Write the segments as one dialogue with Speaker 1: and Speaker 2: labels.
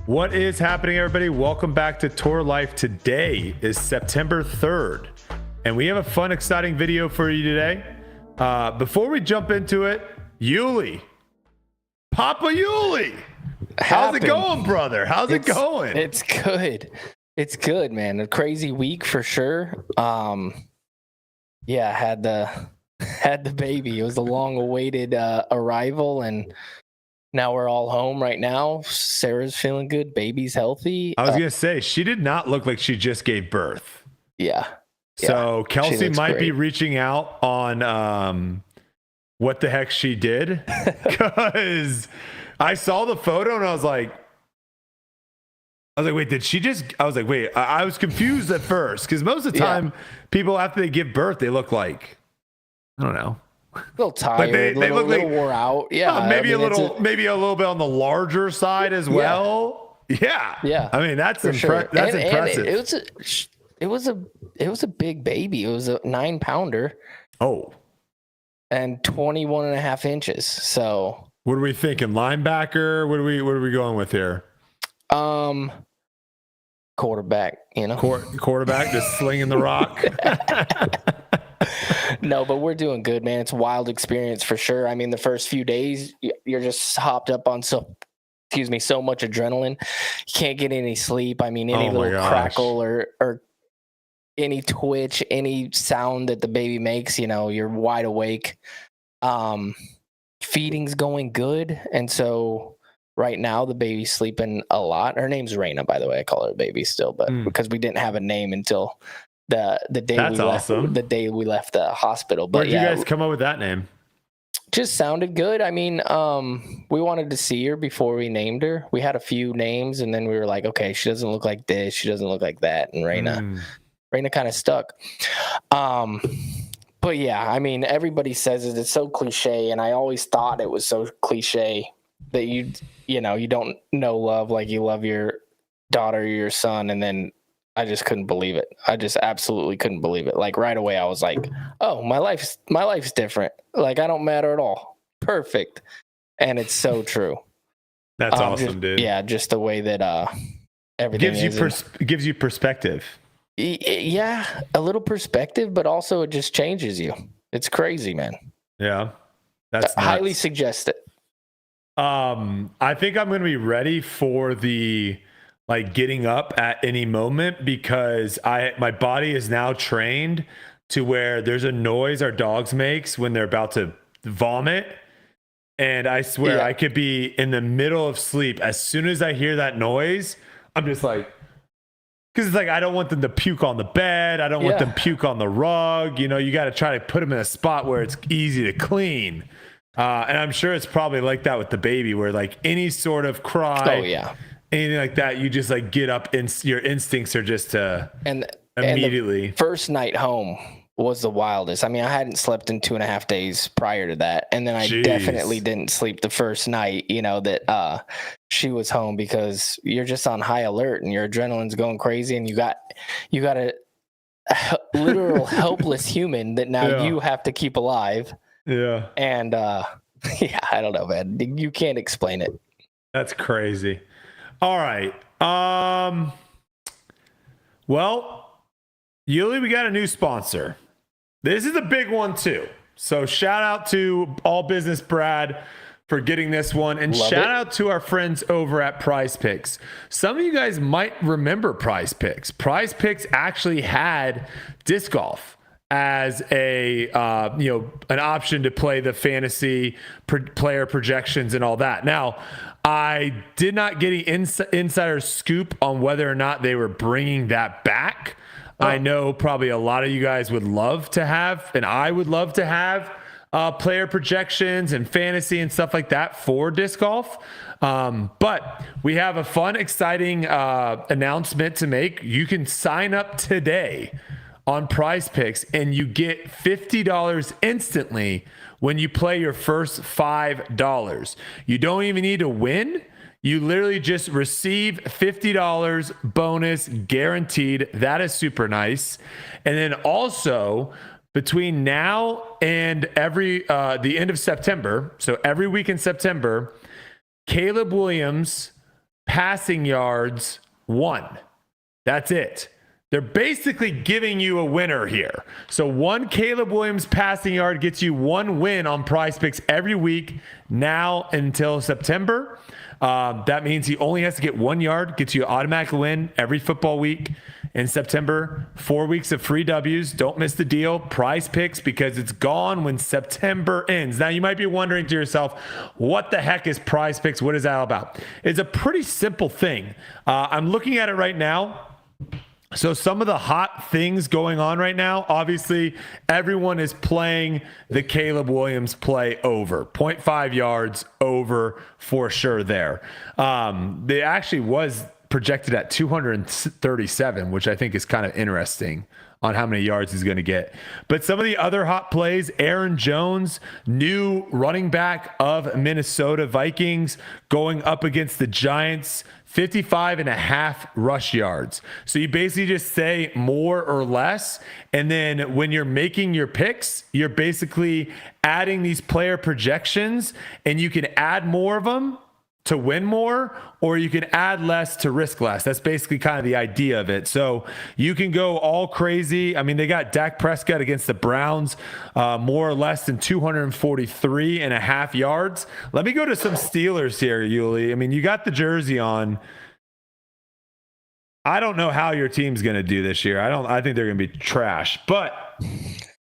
Speaker 1: What is happening, everybody? Welcome back to Tour Life. Today is September 3rd, and we have a fun, exciting video for you today. Before we jump into it, Yuli, Papa Yuli, how's it going, brother? How's it going?
Speaker 2: It's good. It's good, man. A crazy week for sure. Yeah, had the baby. It was a long-awaited arrival, and now we're all home right now. Sarah's feeling good. Baby's healthy.
Speaker 1: I was going to say, she did not look like she just gave birth.
Speaker 2: Yeah.
Speaker 1: So Kelsey might be reaching out on what the heck she did, because I saw the photo and I was like, wait, did she just? I was like, wait, I was confused at first, because most of the time people, after they give birth, they look like, I don't know,
Speaker 2: a little tired,
Speaker 1: they look like
Speaker 2: wore out. Yeah,
Speaker 1: maybe a little bit on the larger side as well. Yeah. I mean, that's impressive.
Speaker 2: It was a big baby. It was a 9-pounder.
Speaker 1: Oh,
Speaker 2: and 21 and a half inches. So
Speaker 1: what are we thinking? Linebacker? What are we going with here?
Speaker 2: Quarterback,
Speaker 1: quarterback, just slinging the rock.
Speaker 2: No, but we're doing good, man. It's a wild experience for sure. I mean, the first few days, you're just hopped up on so much adrenaline. You can't get any sleep. I mean, any little crackle or any twitch, any sound that the baby makes, you're wide awake. Feeding's going good. And so right now the baby's sleeping a lot. Her name's Raina, by the way. I call her baby still, but because we didn't have a name until the day the day we left the hospital. But
Speaker 1: where'd you guys come up with that name?
Speaker 2: Just sounded good. I mean, we wanted to see her before we named her. We had a few names, and then we were like, okay, she doesn't look like this, she doesn't look like that, and Raina kind of stuck. But yeah, I mean, everybody says it. It's so cliche, and I always thought it was so cliche that you don't know love like you love your daughter or your son, and then I just couldn't believe it. I just absolutely couldn't believe it. Like right away, I was like, "Oh, my life's different. Like I don't matter at all. Perfect." And it's so true.
Speaker 1: That's awesome, dude.
Speaker 2: Yeah, just the way that everything
Speaker 1: gives you perspective.
Speaker 2: Yeah, a little perspective, but also it just changes you. It's crazy, man.
Speaker 1: Yeah, that's
Speaker 2: highly suggest it.
Speaker 1: I think I'm going to be ready for the getting up at any moment, because my body is now trained to where there's a noise our dogs makes when they're about to vomit, and I swear I could be in the middle of sleep. As soon as I hear that noise, I'm just like, because it's like, I don't want them to puke on the bed. I don't want them to puke on the rug. You got to try to put them in a spot where it's easy to clean. And I'm sure it's probably like that with the baby, where like any sort of cry, anything like that, you just like get up and your instincts are just to immediately.
Speaker 2: And the first night home was the wildest. I mean, I hadn't slept in 2.5 days prior to that. And then I definitely didn't sleep the first night, that she was home, because you're just on high alert and your adrenaline's going crazy, and you got a literal helpless human that now you have to keep alive.
Speaker 1: Yeah.
Speaker 2: And I don't know, man. You can't explain it.
Speaker 1: That's crazy. All right. Well, Yuli, we got a new sponsor. This is a big one too. So shout out to All Business Brad for getting this one, and shout out to our friends over at Prize Picks. Some of you guys might remember Prize Picks. Prize Picks actually had disc golf as a an option to play the fantasy player projections and all that. Now, I did not get any insider scoop on whether or not they were bringing that back. I know probably a lot of you guys would love to have, and I would love to have, player projections and fantasy and stuff like that for disc golf. But we have a fun, exciting announcement to make. You can sign up today on Prize Picks, and you get $50 instantly when you play your first $5. You don't even need to win. You literally just receive $50 bonus guaranteed. That is super nice. And then also, between now and the end of September, so every week in September, Caleb Williams passing yards, 1. That's it. They're basically giving you a winner here. So 1 Caleb Williams passing yard gets you 1 win on Prize Picks every week now until September. That means he only has to get 1 yard, gets you an automatic win every football week in September. 4 weeks of free W's. Don't miss the deal. Prize Picks, because it's gone when September ends. Now, you might be wondering to yourself, what the heck is Prize Picks? What is that all about? It's a pretty simple thing. I'm looking at it right now. So some of the hot things going on right now, obviously everyone is playing the Caleb Williams play over 0.5 yards over for sure there. They actually was projected at 237, which I think is kind of interesting on how many yards he's going to get. But some of the other hot plays, Aaron Jones, new running back of Minnesota Vikings, going up against the Giants, 55.5 rush yards. So you basically just say more or less. And then when you're making your picks, you're basically adding these player projections, and you can add more of them to win more, or you can add less to risk less. That's basically kind of the idea of it. So you can go all crazy. I mean, they got Dak Prescott against the Browns, more or less than 243.5 yards. Let me go to some Steelers here, Yuli. I mean, you got the jersey on. I don't know how your team's going to do this year. I think they're going to be trash. But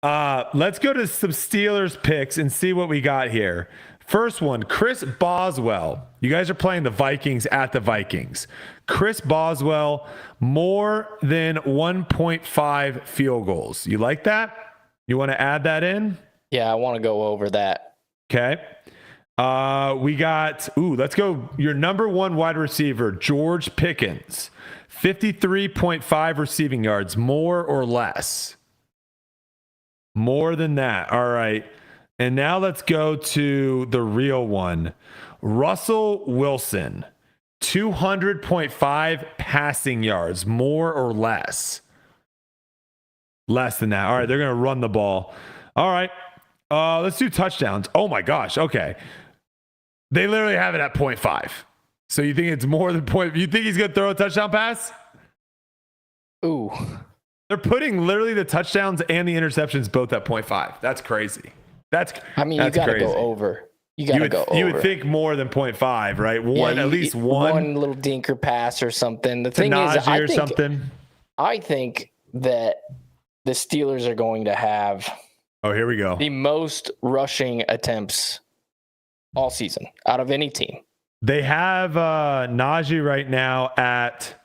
Speaker 1: let's go to some Steelers picks and see what we got here. First one, Chris Boswell. You guys are playing the Vikings at the Vikings. Chris Boswell, more than 1.5 field goals. You like that? You want to add that in?
Speaker 2: Yeah, I want to go over that.
Speaker 1: Okay. We got, let's go. Your number 1 wide receiver, George Pickens, 53.5 receiving yards, more or less? More than that. All right. And now let's go to the real one. Russell Wilson, 200.5 passing yards, more or less? Less than that. All right, they're going to run the ball. All right, let's do touchdowns. Oh my gosh, okay. They literally have it at 0.5. So you think it's more than point? You think he's going to throw a touchdown pass?
Speaker 2: Ooh.
Speaker 1: They're putting literally the touchdowns and the interceptions both at 0.5. That's crazy. You got
Speaker 2: to go over. You got to go over.
Speaker 1: You would think more than 0.5, right? At least one.
Speaker 2: One little dinker pass or something. The thing
Speaker 1: is,
Speaker 2: I think that the Steelers are going to have
Speaker 1: here we go.
Speaker 2: The most rushing attempts all season out of any team.
Speaker 1: They have Najee right now at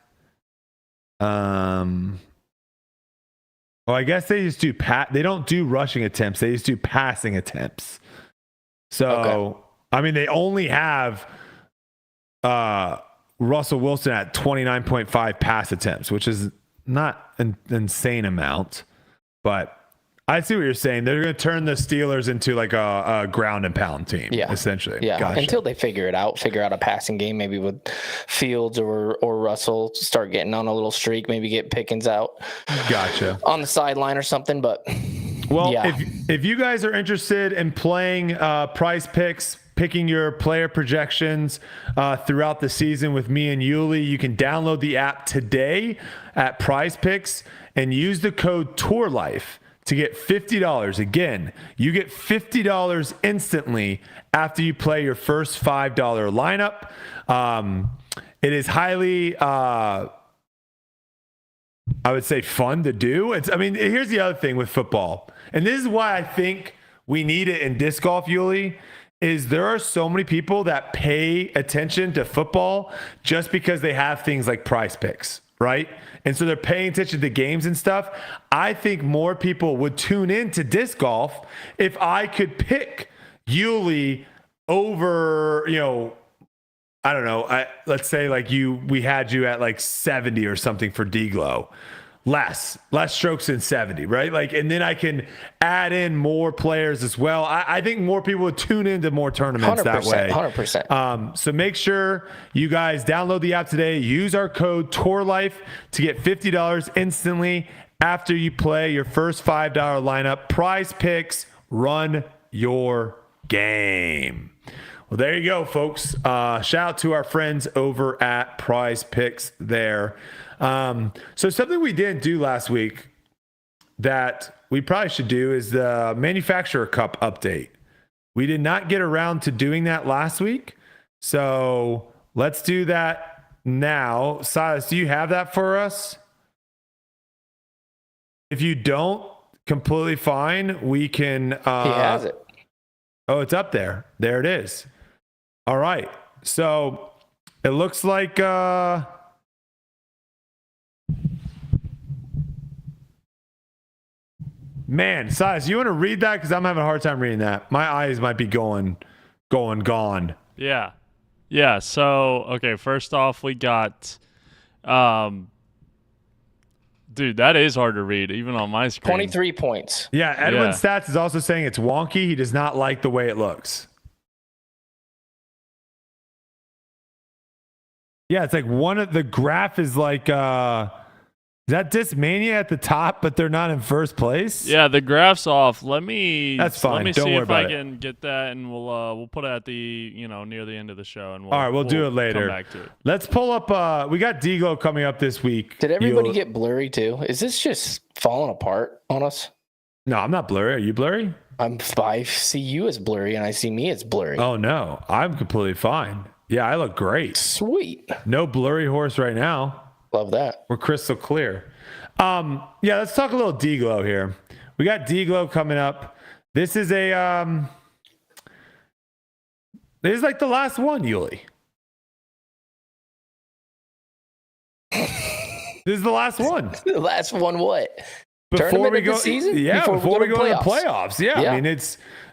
Speaker 1: I guess they just do they don't do rushing attempts. They just do passing attempts. So, okay. I mean, they only have Russell Wilson at 29.5 pass attempts, which is not an insane amount. But I see what you're saying. They're going to turn the Steelers into like a ground and pound team, essentially.
Speaker 2: Yeah,
Speaker 1: gotcha.
Speaker 2: Until they figure out a passing game, maybe with Fields or Russell, start getting on a little streak, maybe get Pickens out.
Speaker 1: Gotcha.
Speaker 2: On the sideline or something, but...
Speaker 1: Well, if you guys are interested in playing Prize Picks, picking your player projections throughout the season with me and Yuli, you can download the app today at Prize Picks and use the code TOURLIFE to get $50. Again, you get $50 instantly after you play your first $5 lineup. It is highly, I would say, fun to do. Here's the other thing with football, and this is why I think we need it in disc golf, Yuli, is there are so many people that pay attention to football just because they have things like Prize Picks, right? And so they're paying attention to games and stuff. I think more people would tune in to disc golf if I could pick Yuli over, I don't know. Let's say we had you at like 70 or something for DGLO. Less strokes than 70, right? And then I can add in more players as well. I think more people would tune into more tournaments that way.
Speaker 2: 100%.
Speaker 1: So make sure you guys download the app today. Use our code TOURLIFE to get $50 instantly after you play your first $5 lineup. Prize Picks, run your game. Well, there you go, folks. Shout out to our friends over at Prize Picks there. So something we didn't do last week that we probably should do is the Manufacturer Cup update. We did not get around to doing that last week. So let's do that now. Silas, do you have that for us? If you don't, completely fine. We can.
Speaker 2: He has it.
Speaker 1: Oh, it's up there. There it is. All right. So it looks like. Man, Silas, you want to read that? Because I'm having a hard time reading that. My eyes might be gone.
Speaker 3: Yeah. So, okay, first off, we got, dude, that is hard to read, even on my screen.
Speaker 2: 23 points.
Speaker 1: Yeah, Edwin Stats is also saying it's wonky. He does not like the way it looks. Yeah, it's like one of the graph is like, is that Discmania at the top, but they're not in first place?
Speaker 3: Yeah, the graph's off. That's
Speaker 1: fine.
Speaker 3: Let me
Speaker 1: Don't
Speaker 3: see
Speaker 1: worry
Speaker 3: if I
Speaker 1: about it.
Speaker 3: can get that, and we'll put it at the near the end of the show, and
Speaker 1: all right, we'll do it later.
Speaker 3: Come back to it.
Speaker 1: Let's pull up. We got DGLO coming up this week.
Speaker 2: Did everybody get blurry too? Is this just falling apart on us?
Speaker 1: No, I'm not blurry. Are you blurry?
Speaker 2: I see you as blurry, and I see me as blurry.
Speaker 1: Oh no, I'm completely fine. Yeah, I look great.
Speaker 2: Sweet.
Speaker 1: No blurry horse right now.
Speaker 2: Love that.
Speaker 1: We're crystal clear. Yeah, let's talk a little DGLO here. We got DGLO coming up. This is this is like the last one, Yuli. This is the last one.
Speaker 2: The last one, what?
Speaker 1: Before
Speaker 2: Tournament
Speaker 1: we
Speaker 2: of
Speaker 1: go,
Speaker 2: the season?
Speaker 1: yeah, before we go into the playoffs. Yeah,
Speaker 2: Yeah.
Speaker 1: I mean,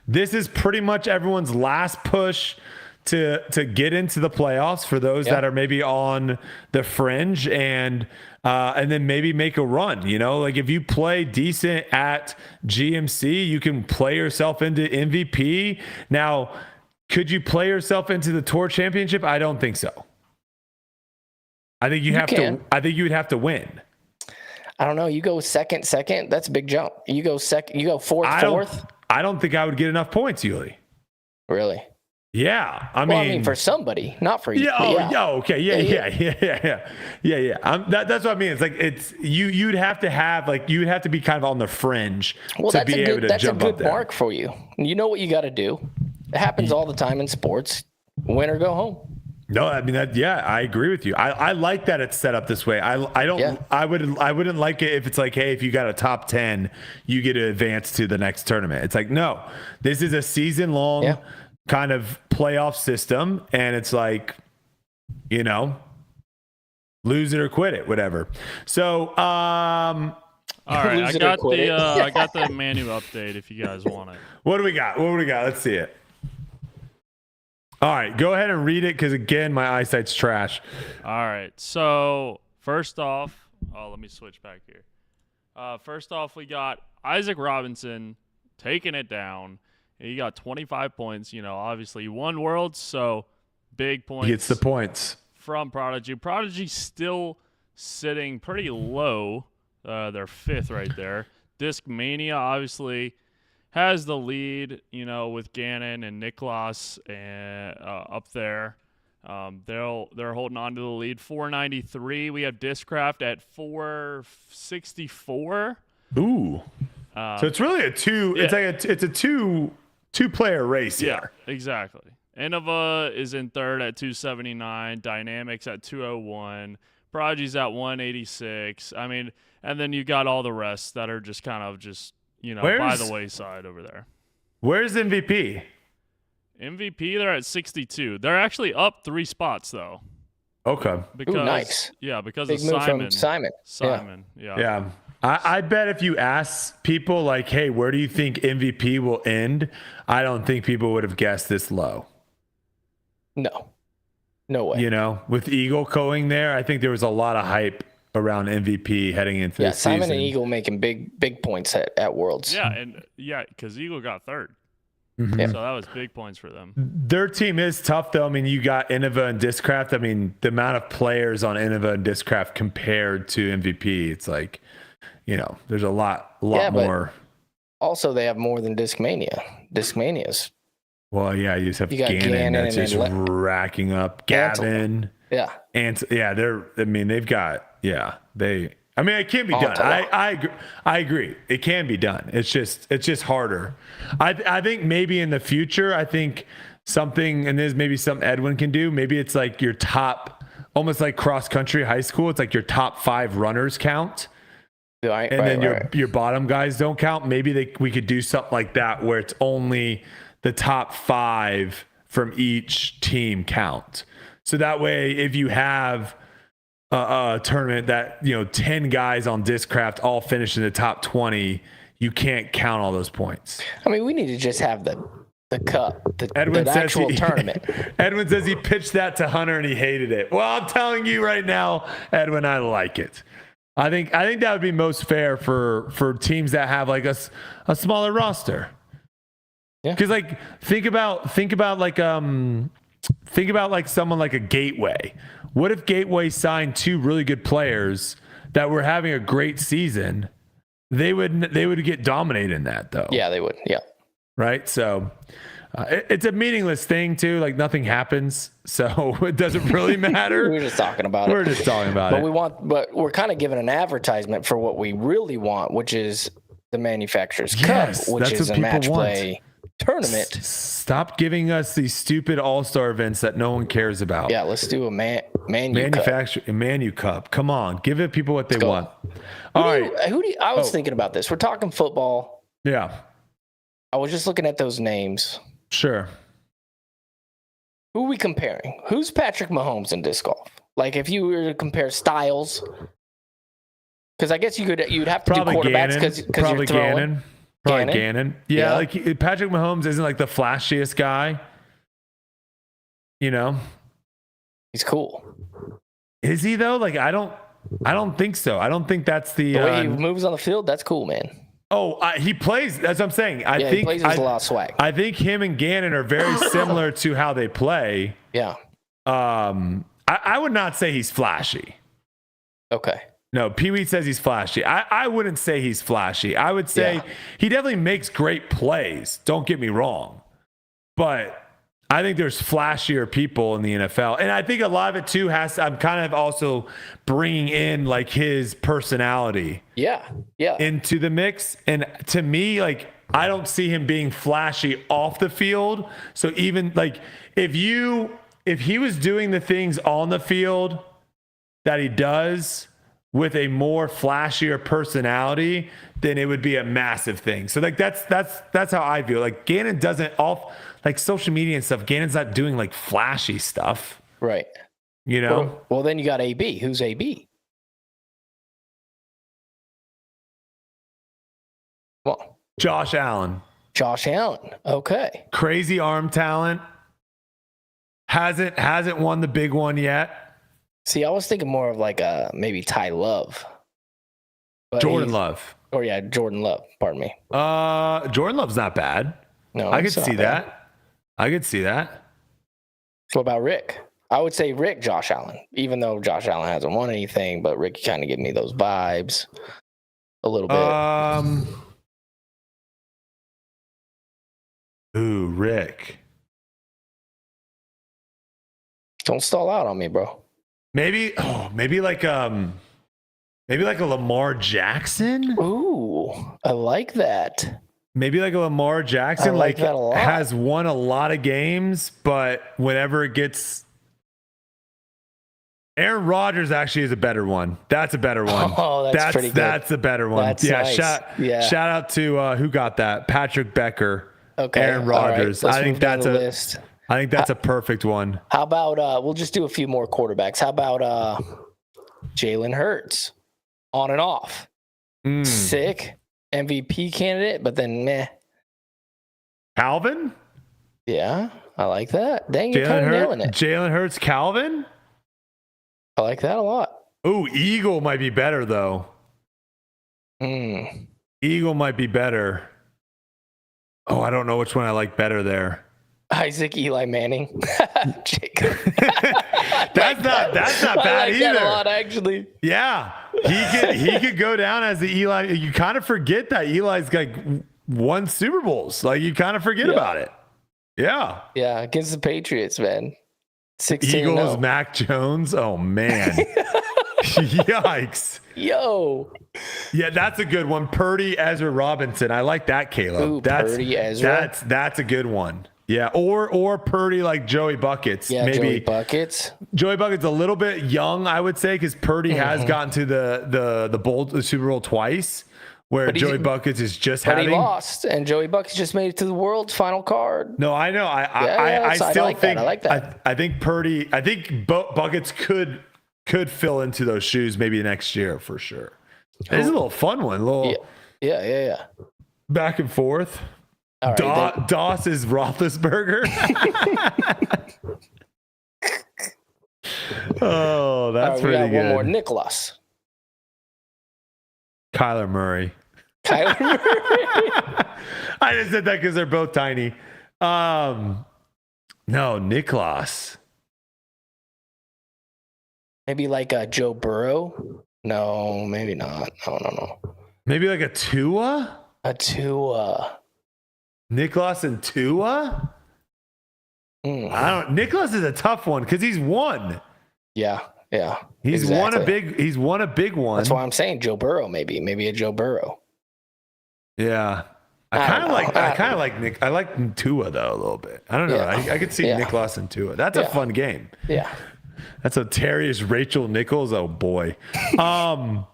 Speaker 1: this is pretty much everyone's last push to get into the playoffs for those that are maybe on the fringe and then maybe make a run. Like if you play decent at GMC, you can play yourself into MVP. Now, could you play yourself into the Tour Championship? I don't think so. I think you have to. I think you would have to win.
Speaker 2: I don't know. You go second. That's a big jump. You go second. You go fourth.
Speaker 1: I don't think I would get enough points, Yuli.
Speaker 2: Really?
Speaker 1: Yeah, I
Speaker 2: mean, for somebody, not for you.
Speaker 1: Yeah. Okay. Yeah. That's what I mean. It's like you'd have to have you'd have to be kind of on the fringe to be able to jump up there.
Speaker 2: That's a good mark for you. You know what you got to do. It happens all the time in sports. Win or go home.
Speaker 1: No, I mean I agree with you. I like that it's set up this way. I don't. Yeah. I wouldn't like it if it's like, hey, if you got a top 10, you get to advance to the next tournament. It's like, no, this is a season long kind of playoff system, and it's like, lose it or quit it, whatever. So,
Speaker 3: all right, I got the Manu update if you guys want it.
Speaker 1: What do we got? Let's see it. All right, go ahead and read it because, again, my eyesight's trash.
Speaker 3: All right, so first off, let me switch back here. First off, we got Isaac Robinson taking it down. He got 25 points. Obviously, he won Worlds, so big points.
Speaker 1: He gets the points.
Speaker 3: From Prodigy. Prodigy's still sitting pretty low. They're fifth right there. Discmania, obviously, has the lead, with Gannon and Niklas up there. They're holding on to the lead. 493. We have Discraft at 464.
Speaker 1: Ooh. So it's really a two. Yeah. It's a two-player race here.
Speaker 3: Yeah, exactly. Innova is in third at 279. Dynamics at 201. Prodigy's at 186. I mean, and then you got all the rest that are just kind of by the wayside over there.
Speaker 1: Where's MVP?
Speaker 3: MVP, they're at 62. They're actually up 3 spots though.
Speaker 1: Okay.
Speaker 2: Because nice.
Speaker 3: Yeah, because
Speaker 2: big
Speaker 3: of
Speaker 2: move
Speaker 3: Simon.
Speaker 2: From
Speaker 3: Simon. Yeah.
Speaker 1: Yeah. I bet if you ask people like, hey, where do you think MVP will end? I don't think people would have guessed this low.
Speaker 2: No way.
Speaker 1: With Eagle going there, I think there was a lot of hype around MVP heading into the season.
Speaker 2: Yeah, Simon and Eagle making big points at Worlds.
Speaker 3: Yeah, because Eagle got third.
Speaker 1: Mm-hmm.
Speaker 3: So that was big points for them.
Speaker 1: Their team is tough, though. I mean, you got Innova and Discraft. I mean, the amount of players on Innova and Discraft compared to MVP, it's like, there's a lot more.
Speaker 2: Also, they have more than Discmania. Discmania's
Speaker 1: Well, yeah, you just have
Speaker 2: You got
Speaker 1: Gannon that's
Speaker 2: and
Speaker 1: just
Speaker 2: then
Speaker 1: racking up. Gavin.
Speaker 2: Yeah.
Speaker 1: And yeah, they've got, it can be done. I agree. It can be done. It's just harder. I think maybe in the future, I think something, and there's maybe something Edwin can do. Maybe it's like your top, almost like cross country high school. It's like your top 5 runners count.
Speaker 2: Right,
Speaker 1: and then your bottom guys don't count. Maybe we could do something like that where it's only the top 5 from each team count. So that way, if you have a tournament that 10 guys on Discraft all finish in the top 20, you can't count all those points.
Speaker 2: I mean, we need to just have the cup, the actual tournament.
Speaker 1: Edwin says he pitched that to Hunter and he hated it. Well, I'm telling you right now, Edwin, I like it. I think that would be most fair for teams that have like a smaller roster.
Speaker 2: Yeah.
Speaker 1: Because like think about like someone like a Gateway. What if Gateway signed 2 really good players that were having a great season? They would get dominated in that though.
Speaker 2: Yeah, they would. Yeah. Right.
Speaker 1: So it's a meaningless thing too. Like nothing happens, so it doesn't really matter.
Speaker 2: We're just talking about it.
Speaker 1: We're just talking about it.
Speaker 2: But we're kind of giving an advertisement for what we really want, which is the Manufacturers Cup, which is a match play tournament.
Speaker 1: Stop giving us these stupid all-star events that no one cares about.
Speaker 2: Yeah, let's do a Manu
Speaker 1: Cup. Come on, give it people what they want. I
Speaker 2: was thinking about this. We're talking football.
Speaker 1: Yeah.
Speaker 2: I was just looking at those names.
Speaker 1: Sure.
Speaker 2: Who are we comparing? Who's Patrick Mahomes in disc golf? Like if you were to compare styles, because I guess you'd have to
Speaker 1: probably
Speaker 2: do quarterbacks because you're throwing.
Speaker 1: Probably Gannon. Yeah, like Patrick Mahomes isn't like the flashiest guy.
Speaker 2: He's cool.
Speaker 1: Is he though? Like I don't think so. I don't think that's the
Speaker 2: way he moves on the field. That's cool, man.
Speaker 1: Oh, he plays. That's what I'm saying. I think
Speaker 2: he plays with a lot of swag.
Speaker 1: I think him and Gannon are very similar to how they play.
Speaker 2: Yeah.
Speaker 1: I would not say he's flashy.
Speaker 2: Okay.
Speaker 1: No, Pee-wee says he's flashy. I wouldn't say he's flashy. I would say he definitely makes great plays. Don't get me wrong. But I think there's flashier people in the NFL. And I think a lot of it too I'm kind of also bringing in like his personality into the mix. And to me, like, I don't see him being flashy off the field. So even like if he was doing the things on the field that he does with a more flashier personality, then it would be a massive thing. So like that's how I feel. Like Gannon doesn't like social media and stuff. Gannon's not doing like flashy stuff,
Speaker 2: right? Well, then you got AB. Who's AB? Well,
Speaker 1: Josh Allen.
Speaker 2: Okay.
Speaker 1: Crazy arm talent. Hasn't won the big one yet.
Speaker 2: See, I was thinking more of like maybe Ty Love.
Speaker 1: Jordan Love.
Speaker 2: Jordan Love. Pardon me.
Speaker 1: Jordan Love's not bad.
Speaker 2: No,
Speaker 1: I could see that. I could see that.
Speaker 2: What about Rick? I would say Rick, Josh Allen, even though Josh Allen hasn't won anything, but Rick kind of give me those vibes a little bit.
Speaker 1: Ooh, Rick.
Speaker 2: Don't stall out on me, bro.
Speaker 1: Maybe like a Lamar Jackson.
Speaker 2: Ooh, I like that.
Speaker 1: Maybe like a Lamar Jackson,
Speaker 2: like that a lot.
Speaker 1: Has won a lot of games, but whenever it gets, Aaron Rodgers actually is a better one. That's a better one.
Speaker 2: Oh, that's pretty good.
Speaker 1: That's a better one.
Speaker 2: That's nice.
Speaker 1: Shout out to who got that? Patrick Becker.
Speaker 2: Okay,
Speaker 1: Aaron Rodgers.
Speaker 2: Right,
Speaker 1: I think that's a list. I think that's a perfect one.
Speaker 2: How about we'll just do a few more quarterbacks. How about Jalen Hurts? On and off. Sick. MVP candidate, but then meh.
Speaker 1: Calvin?
Speaker 2: Yeah, I like that. Dang, you're kind of nailing it.
Speaker 1: Jalen Hurts, Calvin?
Speaker 2: I like that a lot.
Speaker 1: Ooh, Eagle might be better, though. Eagle might be better. Oh, I don't know which one I like better there.
Speaker 2: Isaac Eli Manning. Jacob.
Speaker 1: That's not bad either.
Speaker 2: That a lot, actually.
Speaker 1: Yeah. He could go down as the Eli. You kind of forget that Eli's like won Super Bowls. Like you kind of forget about it. Yeah.
Speaker 2: Yeah, against the Patriots, man. 16-0.
Speaker 1: Eagles, Mac Jones. Oh, man. Yikes.
Speaker 2: Yo.
Speaker 1: Yeah, that's a good one. Purdy, Ezra Robinson. I like that, Caleb.
Speaker 2: Ooh, Purdy, Ezra.
Speaker 1: That's a good one. Yeah, or Purdy like Joey Buckets.
Speaker 2: Yeah,
Speaker 1: maybe
Speaker 2: Joey Buckets.
Speaker 1: Joey Buckets a little bit young, I would say, because Purdy has gotten to the Super Bowl twice, where Joey Buckets is just
Speaker 2: but
Speaker 1: having.
Speaker 2: he lost, and Joey Buckets just made it to the world's final card.
Speaker 1: No, I know. I still
Speaker 2: like
Speaker 1: think
Speaker 2: that. I like that.
Speaker 1: I think Purdy. I think Buckets could fill into those shoes maybe next year for sure. This is a little fun one. A little
Speaker 2: Yeah.
Speaker 1: back and forth.
Speaker 2: All right,
Speaker 1: Doss is Roethlisberger. Oh, that's
Speaker 2: we
Speaker 1: pretty
Speaker 2: got
Speaker 1: good.
Speaker 2: one more. Nicholas.
Speaker 1: Kyler Murray.
Speaker 2: Kyler Murray.
Speaker 1: I just said that because they're both tiny. No, Nicholas.
Speaker 2: Maybe like a Joe Burrow. No, maybe not. No.
Speaker 1: Maybe like a Tua?
Speaker 2: A Tua.
Speaker 1: Nicholas and Tua? Nicholas is a tough one because he's won.
Speaker 2: Yeah.
Speaker 1: He's
Speaker 2: exactly.
Speaker 1: won a big one.
Speaker 2: That's why I'm saying Joe Burrow, maybe a Joe Burrow.
Speaker 1: Yeah. I kind of like Nick. I like Tua though a little bit. I don't know. I could see Nicholas and Tua. That's a fun game.
Speaker 2: Yeah.
Speaker 1: That's a Terrius Rachel Nichols. Oh boy. All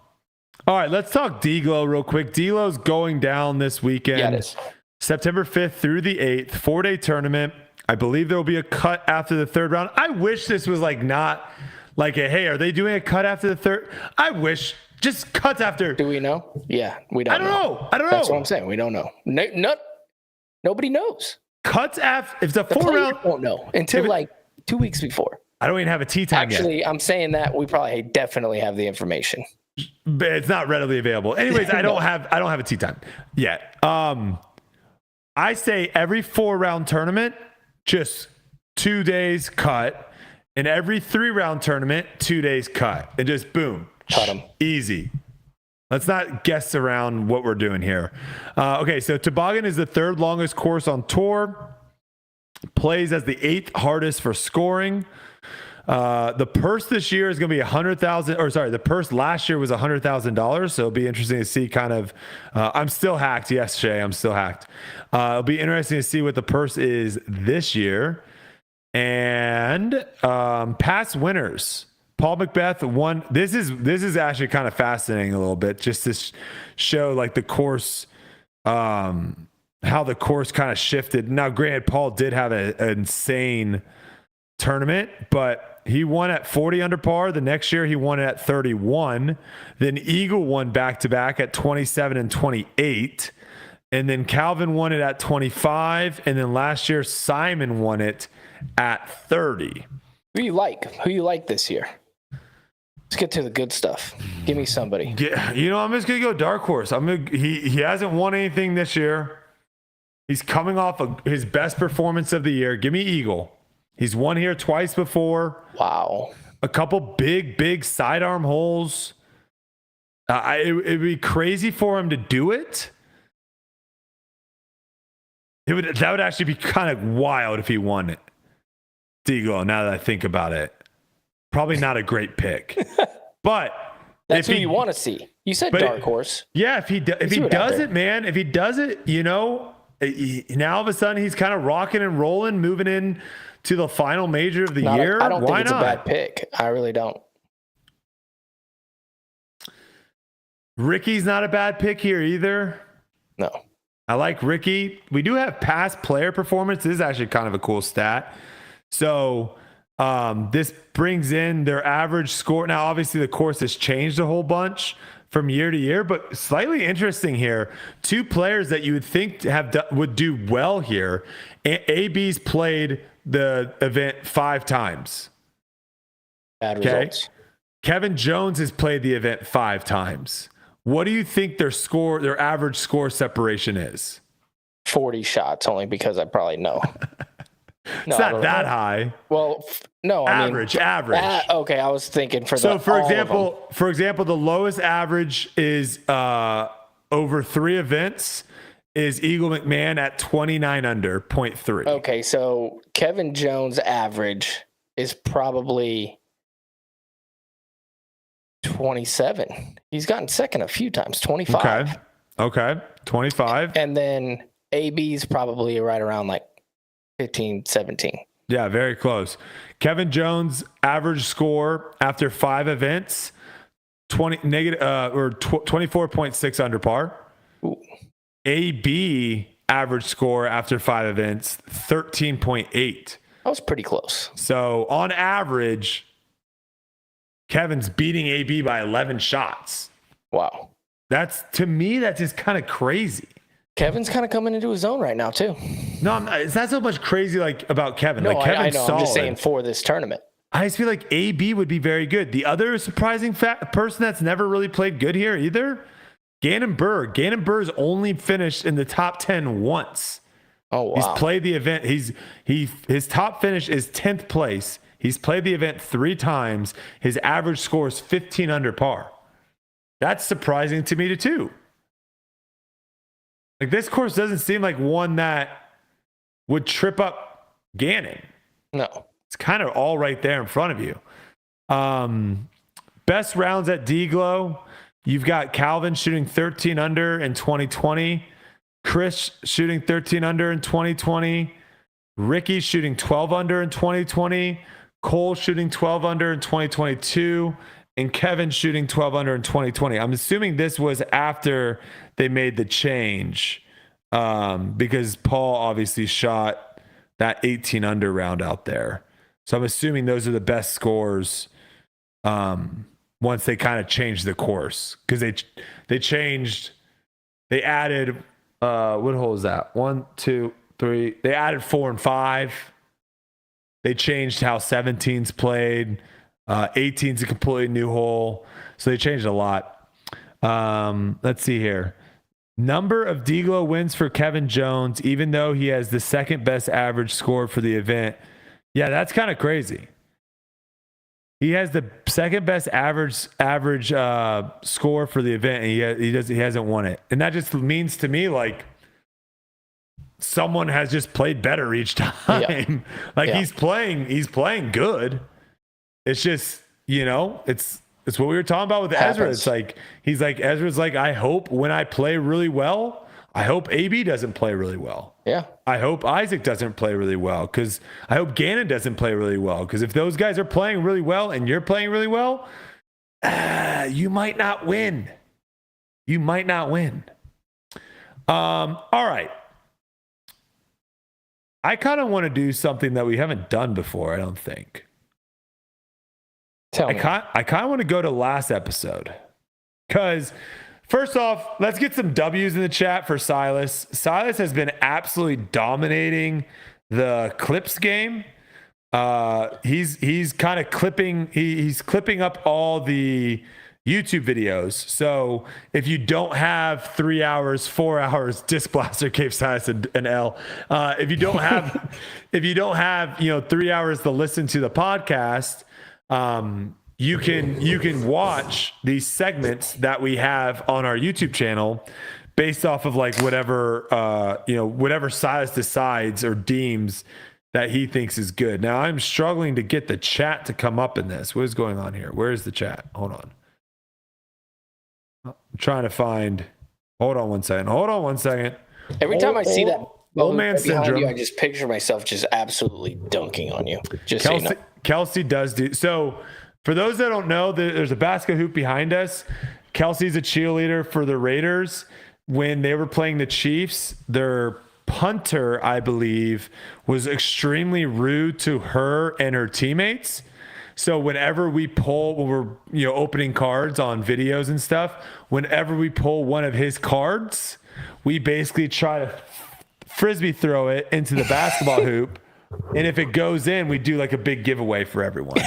Speaker 1: right, let's talk DGLO real quick. DGLO's going down this weekend.
Speaker 2: Yeah, it is.
Speaker 1: September 5th through the 8th, 4-day tournament. I believe there will be a cut after the third round. I wish this was not hey, are they doing a cut after the third? I wish just cuts after.
Speaker 2: Do we know? Yeah, we don't know.
Speaker 1: I don't know.
Speaker 2: That's what I'm saying. We don't know. Nobody knows.
Speaker 1: Cuts after, if it's a
Speaker 2: The
Speaker 1: 4 round.
Speaker 2: won't know until 2 weeks before.
Speaker 1: I don't even have a tea time yet.
Speaker 2: Actually, I'm saying that we probably definitely have the information.
Speaker 1: But it's not readily available. Anyways, I don't have a tea time yet. I say every 4-round tournament, just 2 days cut, and every 3-round tournament, 2 days cut, and just boom,
Speaker 2: Cut them.
Speaker 1: Easy. Let's not guess around what we're doing here. Okay, so Toboggan is the 3rd longest course on tour. Plays as the 8th hardest for scoring. The purse this year is going to be $100,000. The purse last year was $100,000. So it'll be interesting to see I'm still hacked. Yes, Shay, I'm still hacked. It'll be interesting to see what the purse is this year. And past winners. Paul Macbeth won. This is actually kind of fascinating a little bit, just to show the course, how the course kind of shifted. Now, granted, Paul did have an insane tournament, but he won at 40 under par. The next year he won at 31. Then Eagle won back-to-back at 27 and 28. And then Calvin won it at 25. And then last year Simon won it at 30.
Speaker 2: Who you like this year? Let's get to the good stuff. Give me somebody.
Speaker 1: Yeah, I'm just gonna go dark horse. He hasn't won anything this year. He's coming off his best performance of the year. Give me Eagle. He's won here twice before.
Speaker 2: Wow.
Speaker 1: A couple big sidearm holes. It'd be crazy for him to do it. That would actually be kind of wild if he won it. DGLO, now that I think about it. Probably not a great pick. But
Speaker 2: that's who you want to see. You said dark horse.
Speaker 1: Yeah, if he does it, man, if he does it, now all of a sudden he's kind of rocking and rolling, moving in to the final major of the year.
Speaker 2: I don't think it's a bad pick. I really don't.
Speaker 1: Ricky's not a bad pick here either.
Speaker 2: No.
Speaker 1: I like Ricky. We do have past player performance. This is actually kind of a cool stat. So this brings in their average score. Now, obviously, the course has changed a whole bunch from year to year, but slightly interesting here. 2 players that you would think would do well here. AB's played the event 5 times.
Speaker 2: Bad results.
Speaker 1: Kevin Jones has played the event 5 times. What do you think their average score separation is?
Speaker 2: 40 shots, only because I probably know.
Speaker 1: It's not that high.
Speaker 2: Well, no,
Speaker 1: average.
Speaker 2: Okay, I was thinking for
Speaker 1: example, the lowest average is over 3 events, is Eagle McMahon at 29 under, 0.3.
Speaker 2: Okay, so Kevin Jones' average is probably 27. He's gotten second a few times, 25.
Speaker 1: Okay. 25.
Speaker 2: And then AB's probably right around like 15, 17.
Speaker 1: Yeah, very close. Kevin Jones' average score after 5 events, 24.6 under par.
Speaker 2: Ooh.
Speaker 1: AB average score after 5 events, 13.8.
Speaker 2: That was pretty close.
Speaker 1: So on average, Kevin's beating AB by 11 shots.
Speaker 2: Wow.
Speaker 1: To me, that's just kind of crazy.
Speaker 2: Kevin's kind of coming into his own right now, too.
Speaker 1: No, it's not so much crazy like about Kevin.
Speaker 2: No,
Speaker 1: like Kevin's
Speaker 2: I know.
Speaker 1: solid.
Speaker 2: I'm just saying for this tournament.
Speaker 1: I just feel like AB would be very good. The other surprising person that's never really played good here either, Gannon Burr. Gannon Burr's only finished in the top 10 once.
Speaker 2: Oh, wow.
Speaker 1: He's played the event. His top finish is 10th place. He's played the event 3 times. His average score is 15 under par. That's surprising to me too. Like, this course doesn't seem like one that would trip up Gannon.
Speaker 2: No.
Speaker 1: It's kind of all right there in front of you. Best rounds at DGLO. You've got Calvin shooting 13 under in 2020. Chris shooting 13 under in 2020. Ricky shooting 12 under in 2020. Cole shooting 12 under in 2022. And Kevin shooting 12 under in 2020. I'm assuming this was after they made the change, because Paul obviously shot that 18 under round out there. So I'm assuming those are the best scores once they kind of changed the course, because they added what hole is that? 1, 2, 3. They added 4 and 5. They changed how 17's played. 18's a completely new hole. So they changed a lot. Let's see here. Number of DGLO wins for Kevin Jones, even though he has the second best average score for the event. Yeah, that's kind of crazy. He has the second best average score for the event, and he hasn't won it. And that just means to me like someone has just played better each time.
Speaker 2: Yeah.
Speaker 1: He's playing good. It's just, it's what we were talking about with Ezra. It's like, Ezra's like, I hope when I play really well, I hope AB doesn't play really well.
Speaker 2: Yeah.
Speaker 1: I hope Isaac doesn't play really well, because I hope Gannon doesn't play really well. Because if those guys are playing really well and you're playing really well, you might not win. All right. I kind of want to do something that we haven't done before, I don't think.
Speaker 2: Tell me.
Speaker 1: I kind of want to go to last episode, because first off, let's get some W's in the chat for Silas. Silas has been absolutely dominating the clips game. He's kind of clipping. He's clipping up all the YouTube videos. So if you don't have 3 hours, 4 hours, Disc Blaster gave Silas an L. If you don't have 3 hours to listen to the podcast, you can watch these segments that we have on our YouTube channel based off of like whatever Silas decides or deems that he thinks is good. Now I'm struggling to get the chat to come up in this. What is going on here? Where is the chat? Hold on. I'm trying to find. Hold on one second.
Speaker 2: Every time I see that
Speaker 1: old man syndrome,
Speaker 2: I just picture myself just absolutely dunking on you. Just
Speaker 1: Kelsey,
Speaker 2: so you know.
Speaker 1: Kelsey does do so. For those that don't know, there's a basket hoop behind us. Kelsey's a cheerleader for the Raiders. When they were playing the Chiefs, their punter, I believe, was extremely rude to her and her teammates. So whenever we pull, when we're opening cards on videos and stuff, whenever we pull one of his cards, we basically try to frisbee throw it into the basketball hoop. And if it goes in, we do like a big giveaway for everyone.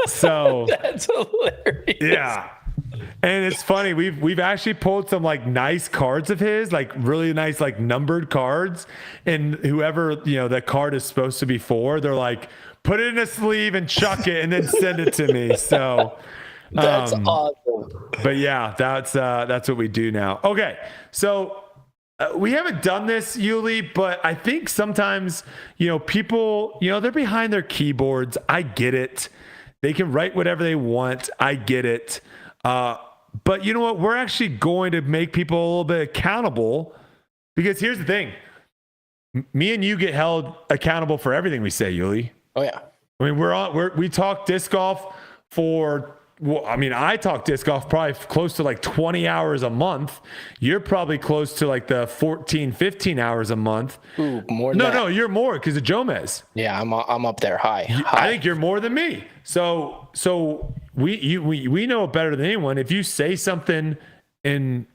Speaker 1: So
Speaker 2: That's hilarious.
Speaker 1: yeah. And it's funny, we've actually pulled some like nice cards of his, like really nice like numbered cards, and whoever the card is supposed to be for, they're like, put it in a sleeve and chuck it and then send it to me. So
Speaker 2: That's awesome.
Speaker 1: but yeah, that's what we do now. Okay, so We haven't done this, Yuli, but I think sometimes, people, they're behind their keyboards. I get it. They can write whatever they want. I get it. But you know what? We're actually going to make people a little bit accountable, because here's the thing. Me and you get held accountable for everything we say, Yuli.
Speaker 2: Oh yeah.
Speaker 1: I mean, we talk disc golf I talk disc golf probably close to like 20 hours a month. You're probably close to like the 14, 15 hours a month.
Speaker 2: Ooh, more than that.
Speaker 1: No, you're more because of Jomez.
Speaker 2: Yeah, I'm up there high.
Speaker 1: I think you're more than me. So we know better than anyone. If you say something in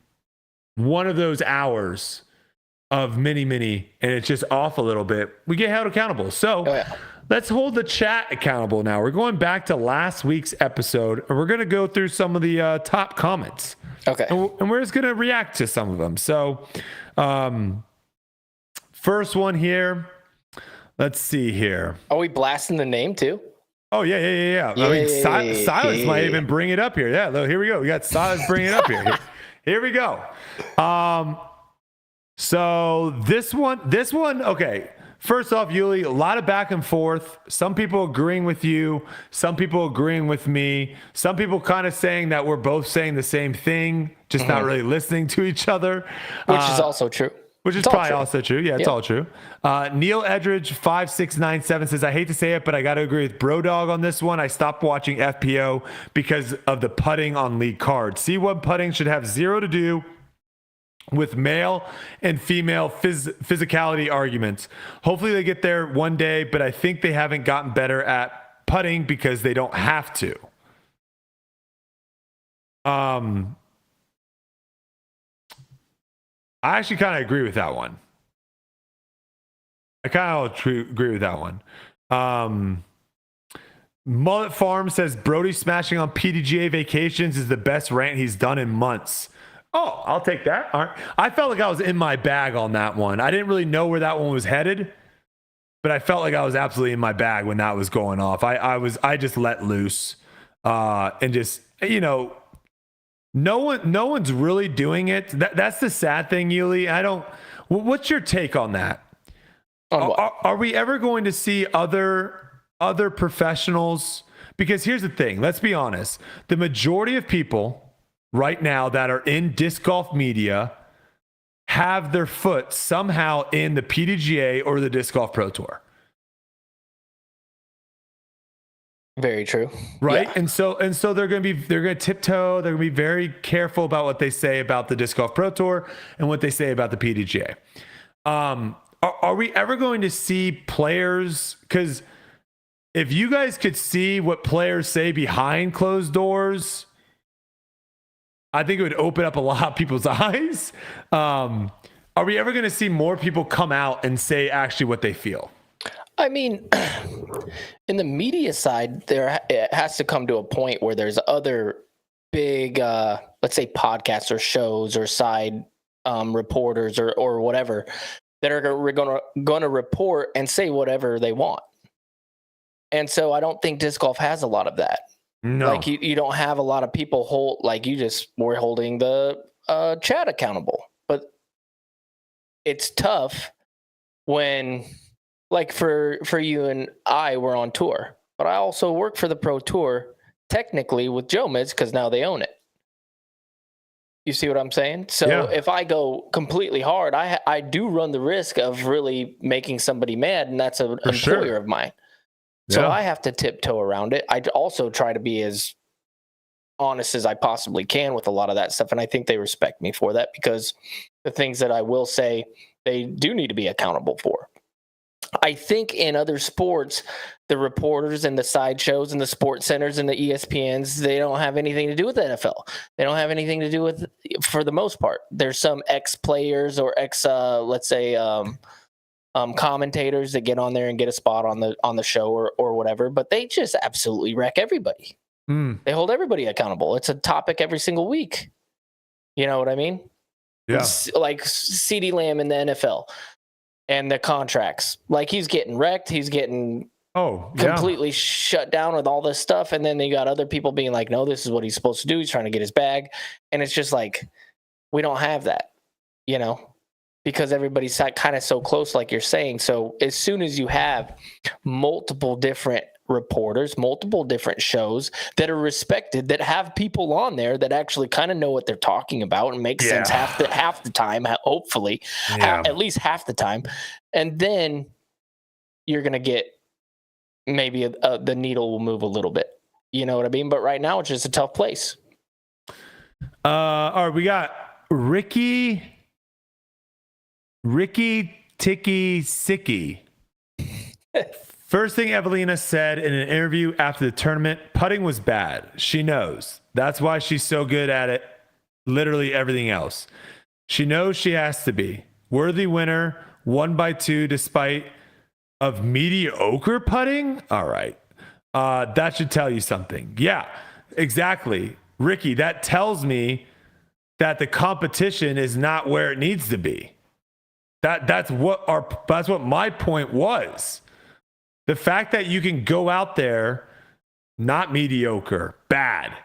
Speaker 1: one of those hours of mini, and it's just off a little bit, we get held accountable. So let's hold the chat accountable now. We're going back to last week's episode, and we're going to go through some of the top comments.
Speaker 2: Okay.
Speaker 1: And we're just going to react to some of them. So first one here. Let's see here.
Speaker 2: Are we blasting the name too?
Speaker 1: Oh, yeah. I mean, Silas might even bring it up here. Yeah, look, here we go. We got Silas bringing it up here. Here we go. So this one, okay. First off, Yuli, a lot of back and forth. Some people agreeing with you. Some people agreeing with me. Some people kind of saying that we're both saying the same thing, just not really listening to each other.
Speaker 2: Which is also true.
Speaker 1: Which is probably also true. Yeah, it's all true. Neil Edridge 5697 says, I hate to say it, but I got to agree with Brodog on this one. I stopped watching FPO because of the putting on league cards. C1 putting should have zero to do with male and female physicality arguments. Hopefully they get there one day, but I think they haven't gotten better at putting because they don't have to. I actually kind of agree with that one. Mullet Farm says Brodie smashing on PDGA vacations is the best rant he's done in months. Oh, I'll take that. All right. I felt like I was in my bag on that one. I didn't really know where that one was headed, but I felt like I was absolutely in my bag when that was going off. I just let loose, and just, no one's really doing it. That's the sad thing, Yuli. What's your take on that?
Speaker 2: On what?
Speaker 1: Are we ever going to see other professionals? Because here's the thing. Let's be honest. The majority of people right now that are in disc golf media have their foot somehow in the PDGA or the Disc Golf Pro Tour.
Speaker 2: Very true.
Speaker 1: Right.
Speaker 2: Yeah.
Speaker 1: And so they're going to tiptoe. They're going to be very careful about what they say about the Disc Golf Pro Tour and what they say about the PDGA. Are we ever going to see players? Because if you guys could see what players say behind closed doors, I think it would open up a lot of people's eyes. Are we ever going to see more people come out and say actually what they feel?
Speaker 2: I mean, in the media side, it has to come to a point where there's other big, let's say, podcasts or shows or side reporters or whatever that are going to report and say whatever they want. And so I don't think disc golf has a lot of that.
Speaker 1: No.
Speaker 2: Like you don't have a lot of people we're holding the chat accountable. But it's tough when, like, for you and I, we're on tour. But I also work for the Pro Tour, technically with Jomez, because now they own it. You see what I'm saying? So if I go completely hard, I do run the risk of really making somebody mad, and that's an employer of mine. So I have to tiptoe around it. I also try to be as honest as I possibly can with a lot of that stuff. And I think they respect me for that, because the things that I will say, they do need to be accountable for. I think in other sports, the reporters and the sideshows and the sports centers and the ESPNs, they don't have anything to do with the NFL. They don't have anything to do with, for the most part. There's some ex-players or let's say, commentators that get on there and get a spot on the show or whatever, but they just absolutely wreck everybody. They hold everybody accountable. It's a topic every single week. You know what I mean?
Speaker 1: Yeah.
Speaker 2: It's like CeeDee Lamb in the NFL and the contracts. Like, he's getting wrecked. He's getting completely shut down with all this stuff. And then they got other people being like, no, this is what he's supposed to do. He's trying to get his bag. And it's just like, we don't have that, because everybody's kind of so close, like you're saying. So as soon as you have multiple different reporters, multiple different shows that are respected, that have people on there that actually kind of know what they're talking about and make sense half the time, hopefully, at least half the time, and then you're gonna get maybe the needle will move a little bit. You know what I mean? But right now, it's just a tough place.
Speaker 1: All right, we got Ricky Ticky Sicky. First thing Evelina said in an interview after the tournament, putting was bad. She knows. That's why she's so good at it. Literally everything else. She knows she has to be. Worthy winner, 1x2 despite of mediocre putting? All right. That should tell you something. Yeah, exactly. Ricky, that tells me that the competition is not where it needs to be. That's what my point was. The fact that you can go out there, not mediocre, bad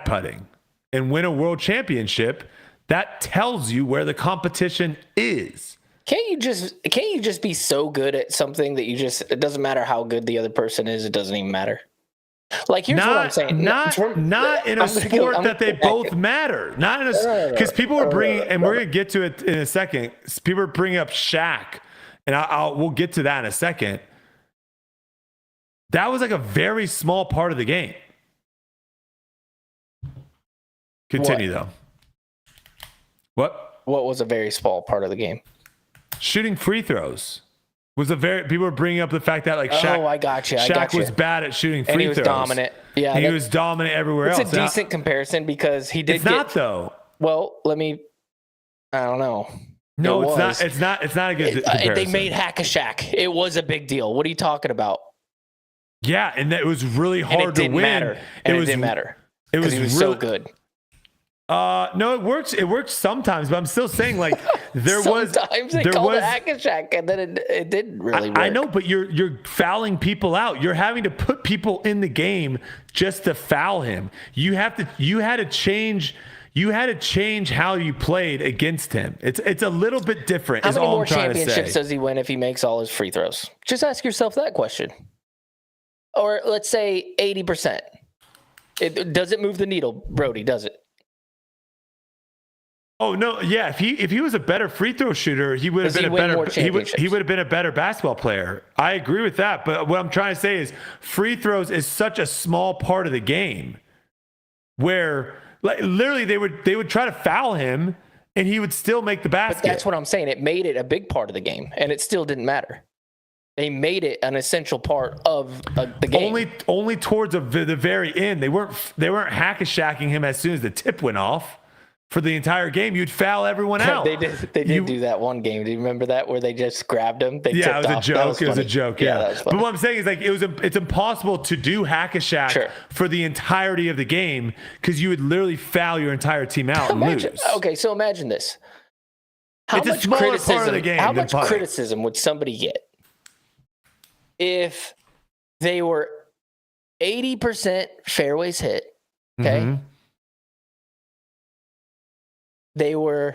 Speaker 1: putting, and win a world championship, that tells you where the competition is.
Speaker 2: Can't you just be so good at something that it doesn't matter how good the other person is, it doesn't even matter. Like, here's what I'm saying.
Speaker 1: Not in a sport that they both matter. Not in a, because people are bringing, and we're gonna get to it in a second. People are bringing up Shaq, and we'll get to that in a second. That was like a very small part of the game. Continue though. What
Speaker 2: was a very small part of the game?
Speaker 1: Shooting free throws was people were bringing up the fact that like Shaq,
Speaker 2: I got you.
Speaker 1: Shaq was bad at shooting free throws.
Speaker 2: And he was dominant. Yeah,
Speaker 1: and he was dominant everywhere else.
Speaker 2: It's a decent comparison because he did.
Speaker 1: It's not though.
Speaker 2: Well, I don't know.
Speaker 1: No, it's not. It's not a good comparison.
Speaker 2: They made Hack-a-Shaq. It was a big deal. What are you talking about?
Speaker 1: Yeah, and it was really hard to win.
Speaker 2: It didn't matter. It was really, so good.
Speaker 1: No, it works. It works sometimes, but I'm still saying like there was
Speaker 2: Hack-a-Shaq, and then it didn't really work.
Speaker 1: I know, but you're fouling people out. You're having to put people in the game just to foul him. You had to change how you played against him. It's a little bit different.
Speaker 2: How many more championships does he win if he makes all his free throws? Just ask yourself that question. Or let's say 80%. Does it move the needle, Brodie? Does it?
Speaker 1: Oh no, yeah. If he was a better free throw shooter, he would have been he would have been a better basketball player. I agree with that. But what I'm trying to say is free throws is such a small part of the game where like literally they would try to foul him and he would still make the basket.
Speaker 2: But that's what I'm saying. It made it a big part of the game, and it still didn't matter. They made it an essential part of the game.
Speaker 1: Only towards the very end. They weren't hack-a-shacking him as soon as the tip went off. For the entire game, you'd foul everyone out.
Speaker 2: They did do that one game. Do you remember that where they just grabbed him?
Speaker 1: It was a joke. It was a joke. Yeah. But what I'm saying is like it's impossible to do hack-a-shack for the entirety of the game because you would literally foul your entire team out and lose.
Speaker 2: Okay, so imagine this.
Speaker 1: It's a smaller part of the game.
Speaker 2: How much criticism would somebody get if they were 80% fairways hit? Okay. Mm-hmm. They were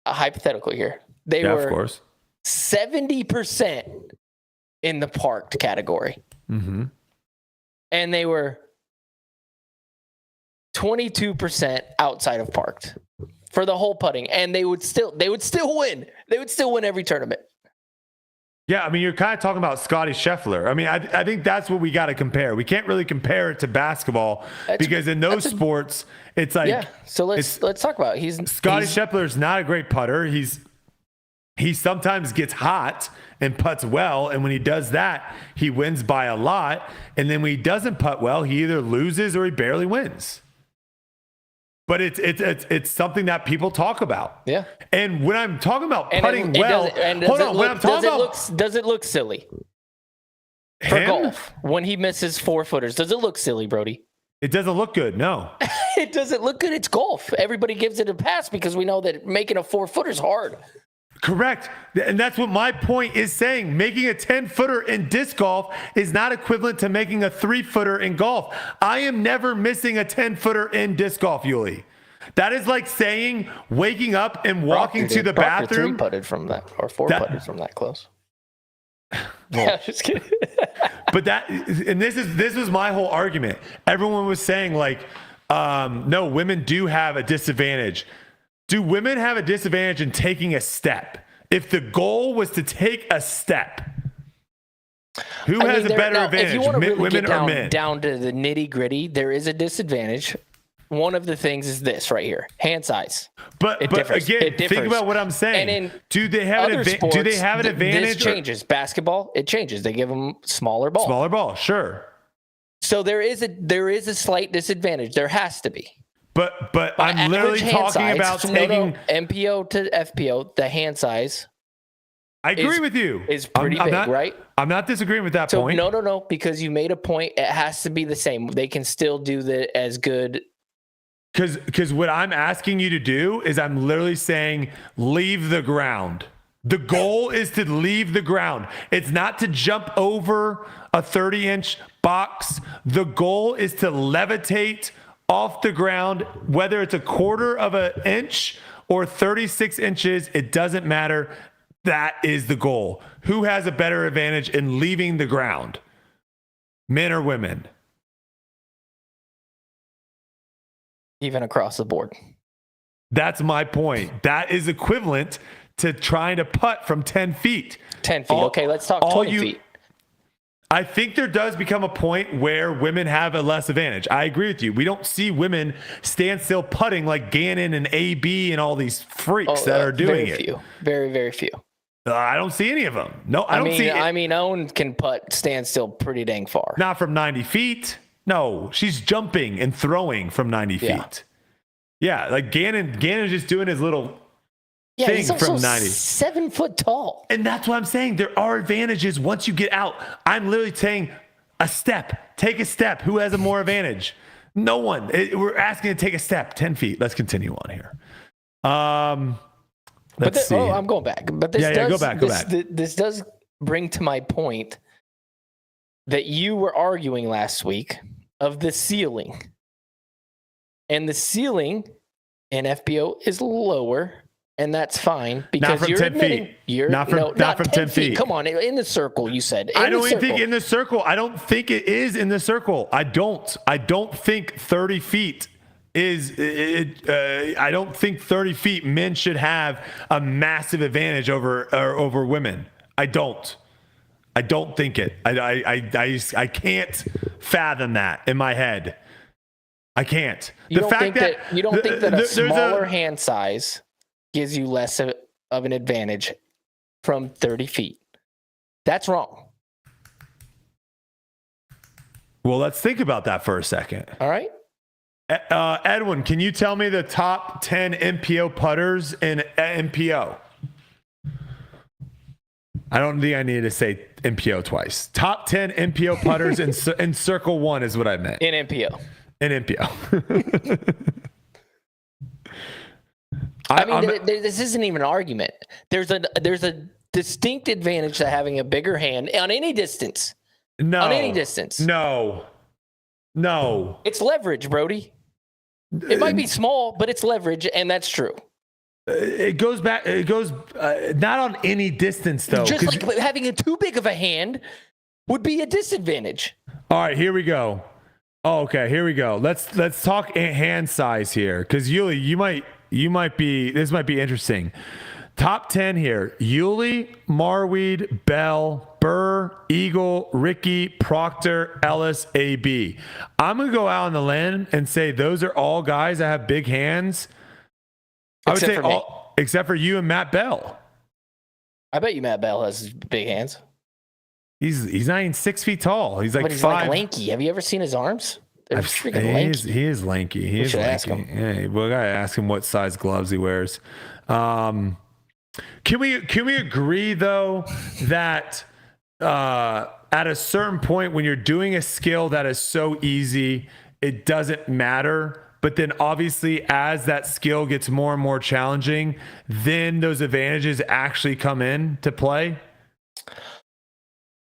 Speaker 2: hypothetical here. They were, of course, 70% in the parked category, and they were 22% outside of parked for the whole putting, and they would still win. They would still win every tournament.
Speaker 1: Yeah, I mean, you're kind of talking about Scotty Scheffler. I mean, I think that's what we got to compare. We can't really compare it to basketball because in those sports, it's like
Speaker 2: So let's talk about it.
Speaker 1: Scotty Scheffler is not a great putter. He sometimes gets hot and putts well, and when he does that, he wins by a lot. And then when he doesn't putt well, he either loses or he barely wins. But it's something that people talk about.
Speaker 2: Yeah.
Speaker 1: And when I'm talking about putting
Speaker 2: does it look silly? For golf, when he misses 4-footers, does it look silly, Brodie?
Speaker 1: It doesn't look good, no.
Speaker 2: It doesn't look good. It's golf. Everybody gives it a pass because we know that making a 4-footer is hard.
Speaker 1: Correct. And that's what my point is saying. Making a 10-footer in disc golf is not equivalent to making a 3-footer in golf. I am never missing a 10-footer in disc golf, Yuli. That is like saying waking up and walking to the bathroom.
Speaker 2: 3-putted from that, or 4-putted from that close. Yeah, just kidding.
Speaker 1: But this was my whole argument. Everyone was saying like, no, women do have a disadvantage. Do women have a disadvantage in taking a step? If the goal was to take a step, who has a better advantage,
Speaker 2: if you want to really
Speaker 1: women
Speaker 2: get
Speaker 1: or men?
Speaker 2: down to the nitty gritty, there is a disadvantage. One of the things is this right here: hand size.
Speaker 1: But again, think about what I'm saying.
Speaker 2: And in
Speaker 1: do they have an advantage?
Speaker 2: This changes. Basketball, it changes. They give them smaller ball.
Speaker 1: Smaller ball, sure.
Speaker 2: So there is a slight disadvantage. There has to be.
Speaker 1: But I'm literally talking about taking
Speaker 2: MPO to FPO. The hand size.
Speaker 1: I agree with you.
Speaker 2: Is pretty big, right?
Speaker 1: I'm not disagreeing with that point.
Speaker 2: No, because you made a point. It has to be the same. They can still do as good.
Speaker 1: Because what I'm asking you to do is I'm literally saying leave the ground. The goal is to leave the ground. It's not to jump over a 30-inch box. The goal is to levitate off the ground, whether it's a quarter of an inch or 36 inches. It doesn't matter. That is the goal. Who has a better advantage in leaving the ground? Men or women?
Speaker 2: Even across the board.
Speaker 1: That's my point. That is equivalent to trying to putt from 10 feet.
Speaker 2: 10 feet. Okay, let's talk 20 feet.
Speaker 1: I think there does become a point where women have a less advantage. I agree with you. We don't see women stand still putting like Gannon and AB and all these freaks that are doing it.
Speaker 2: Very, very few.
Speaker 1: I don't see any of them. No, I don't see it.
Speaker 2: I mean, Owen can stand still pretty dang far.
Speaker 1: Not from 90 feet. No, she's jumping and throwing from 90 feet. Yeah, like Gannon's just doing his little thing
Speaker 2: he's also
Speaker 1: from 90.
Speaker 2: 7 foot tall.
Speaker 1: And that's what I'm saying. There are advantages once you get out. I'm literally saying a step. Take a step. Who has a more advantage? No one. We're asking to take a step. 10 feet. Let's continue on here. Let's see.
Speaker 2: I'm going back. But this
Speaker 1: go back.
Speaker 2: This does bring to my point that you were arguing last week of the ceiling. And the ceiling in FPO is lower, and that's fine because
Speaker 1: not from 10 feet. Not from 10 feet.
Speaker 2: Come on, in the circle, you said.
Speaker 1: I don't think in the circle. I don't think it is in the circle. I don't think 30 feet is I don't think 30 feet men should have a massive advantage over women. I don't think it. I can't fathom that in my head. I can't.
Speaker 2: You don't think that a smaller hand size gives you less of an advantage from 30 feet. That's wrong.
Speaker 1: Well, let's think about that for a second.
Speaker 2: All right.
Speaker 1: Edwin, can you tell me the top 10 MPO putters in MPO? I don't think I needed to say MPO twice. Top 10 MPO putters in Circle 1 is what I meant.
Speaker 2: In MPO.
Speaker 1: In MPO.
Speaker 2: This isn't even an argument. There's a distinct advantage to having a bigger hand on any distance.
Speaker 1: No.
Speaker 2: On any distance.
Speaker 1: No.
Speaker 2: It's leverage, Brodie. It might be small, but it's leverage, and that's true.
Speaker 1: It goes not on any distance, though.
Speaker 2: Just like having too big of a hand would be a disadvantage.
Speaker 1: All right, here we go. Oh, okay, here we go. Let's talk hand size here, because Yuli, this might be interesting. Top 10 here: Yuli, Marweed, Bell, Burr, Eagle, Ricky, Proctor, Ellis, AB. I'm gonna go out on the limb and say those are all guys that have big hands. I would say all except for you and Matt Bell.
Speaker 2: I bet you Matt Bell has big hands.
Speaker 1: He's not even 6 feet tall. He's like
Speaker 2: like lanky. Have you ever seen his arms? They're freaking lanky.
Speaker 1: He is lanky. He is lanky. Ask him. Yeah, we gotta ask him what size gloves he wears. Can we agree though that at a certain point when you're doing a skill that is so easy, it doesn't matter? But then obviously as that skill gets more and more challenging, then those advantages actually come in to play.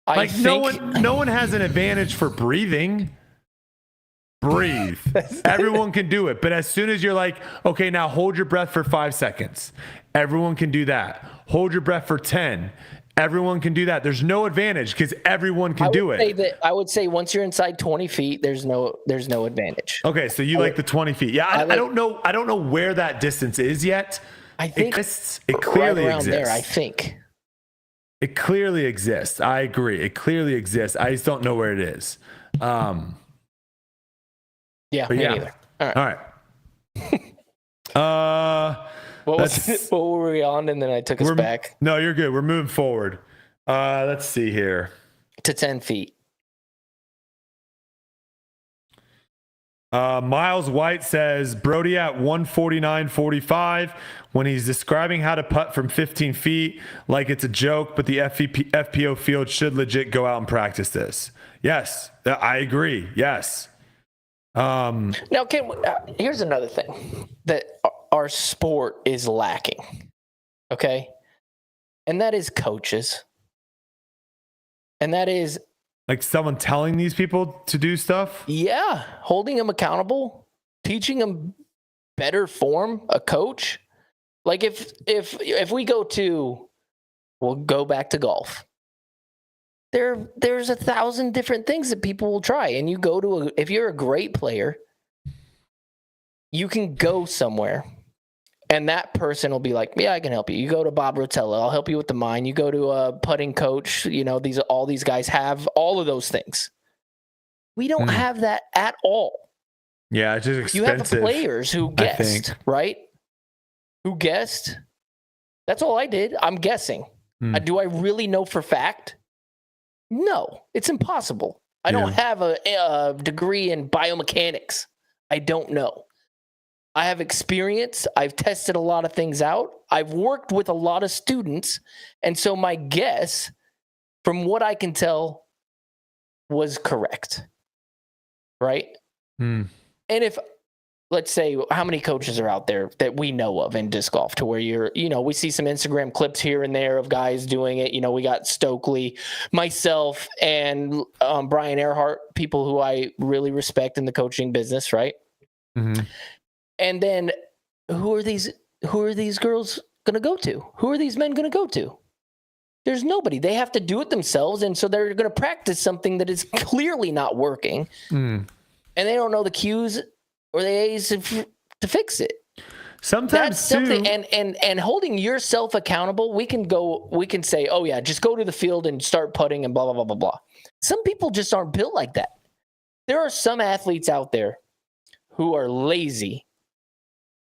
Speaker 1: No one has an advantage for breathing. breathe. Everyone can do it. But as soon as you're like, okay, now hold your breath for 5 seconds, everyone can do that. Hold your breath for 10. Everyone can do that. There's no advantage because everyone can do it.
Speaker 2: I would say once you're inside 20 feet, there's no advantage.
Speaker 1: Okay, so you like the 20 feet. Yeah, I don't know where that distance is yet.
Speaker 2: I think
Speaker 1: it clearly
Speaker 2: right around
Speaker 1: exists.
Speaker 2: there, I think.
Speaker 1: It clearly exists. I agree. It clearly exists. I just don't know where it is.
Speaker 2: Yeah, me neither. All
Speaker 1: right.
Speaker 2: What were we on? And then I took us back.
Speaker 1: No, you're good. We're moving forward. Let's see here.
Speaker 2: To 10 feet.
Speaker 1: Miles White says Brodie at 149.45 when he's describing how to putt from 15 feet like it's a joke, but the FPO field should legit go out and practice this. Yes, I agree. Yes.
Speaker 2: Now, here's another thing that our sport is lacking. Okay. And that is coaches. And that is
Speaker 1: like someone telling these people to do stuff.
Speaker 2: Yeah. Holding them accountable, teaching them better form, a coach. Like if we we'll go back to golf. There's 1,000 different things that people will try. And you go if you're a great player, you can go somewhere and that person will be like, yeah, I can help you. You go to Bob Rotella, I'll help you with the mine. You go to a putting coach, all these guys have all of those things. We don't have that at all.
Speaker 1: Yeah, it's just expensive.
Speaker 2: You have players who guessed, right? Who guessed. That's all I did. I'm guessing. Do I really know for fact? No, it's impossible. I don't have a degree in biomechanics. I don't know. I have experience. I've tested a lot of things out. I've worked with a lot of students. And so my guess, from what I can tell, was correct. Right? And if, let's say, how many coaches are out there that we know of in disc golf to where we see some Instagram clips here and there of guys doing it. We got Stokely, myself, and Brian Earhart, people who I really respect in the coaching business, right? Mm-hmm. And then who are these girls going to go to? Who are these men going to go to? There's nobody. They have to do it themselves. And so they're going to practice something that is clearly not working. And they don't know the cues or the A's to fix it.
Speaker 1: Sometimes
Speaker 2: that's something, and holding yourself accountable, we can say, oh yeah, just go to the field and start putting and blah, blah, blah, blah, blah. Some people just aren't built like that. There are some athletes out there who are lazy,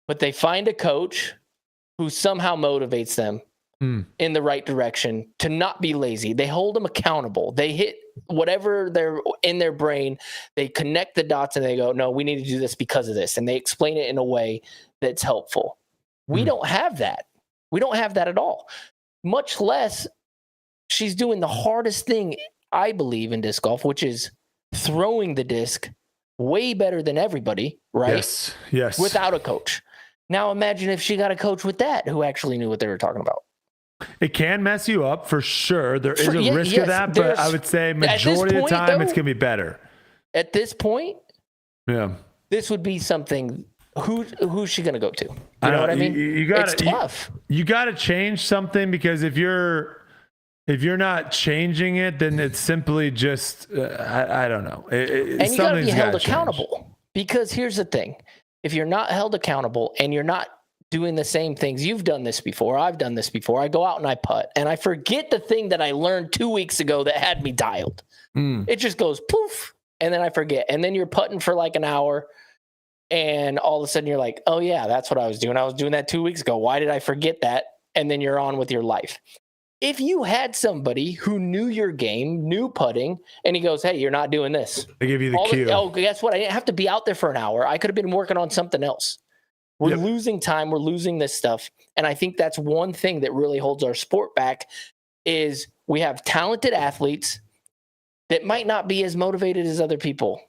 Speaker 2: but they find a coach who somehow motivates them in the right direction to not be lazy. They hold them accountable. They hit whatever they're in their brain. They connect the dots and they go, no, we need to do this because of this. And they explain it in a way that's helpful. We don't have that. We don't have that at all. Much less she's doing the hardest thing, I believe, in disc golf, which is throwing the disc way better than everybody, right?
Speaker 1: Yes.
Speaker 2: Without a coach. Now imagine if she got a coach with that who actually knew what they were talking about.
Speaker 1: It can mess you up for sure. There is a risk of that, but I would say majority of the time it's going to be better.
Speaker 2: At this point,
Speaker 1: yeah,
Speaker 2: this would be something. Who's she going to go to? You know what I mean? It's tough.
Speaker 1: You got to change something because if you're not changing it, then it's simply just I don't know.
Speaker 2: And you got to be held accountable because here's the thing: if you're not held accountable and you're not doing the same things, you've done this before, I've done this before. I go out and I putt and I forget the thing that I learned 2 weeks ago that had me dialed. It just goes poof, and then I forget. And then you're putting for like an hour, and all of a sudden you're like, oh yeah, that's what I was doing. I was doing that 2 weeks ago. Why did I forget that? And then you're on with your life. If you had somebody who knew your game, knew putting, and he goes, hey, you're not doing this.
Speaker 1: They give you the cue.
Speaker 2: Guess what? I didn't have to be out there for an hour. I could have been working on something else. We're losing time. We're losing this stuff. And I think that's one thing that really holds our sport back is we have talented athletes that might not be as motivated as other people.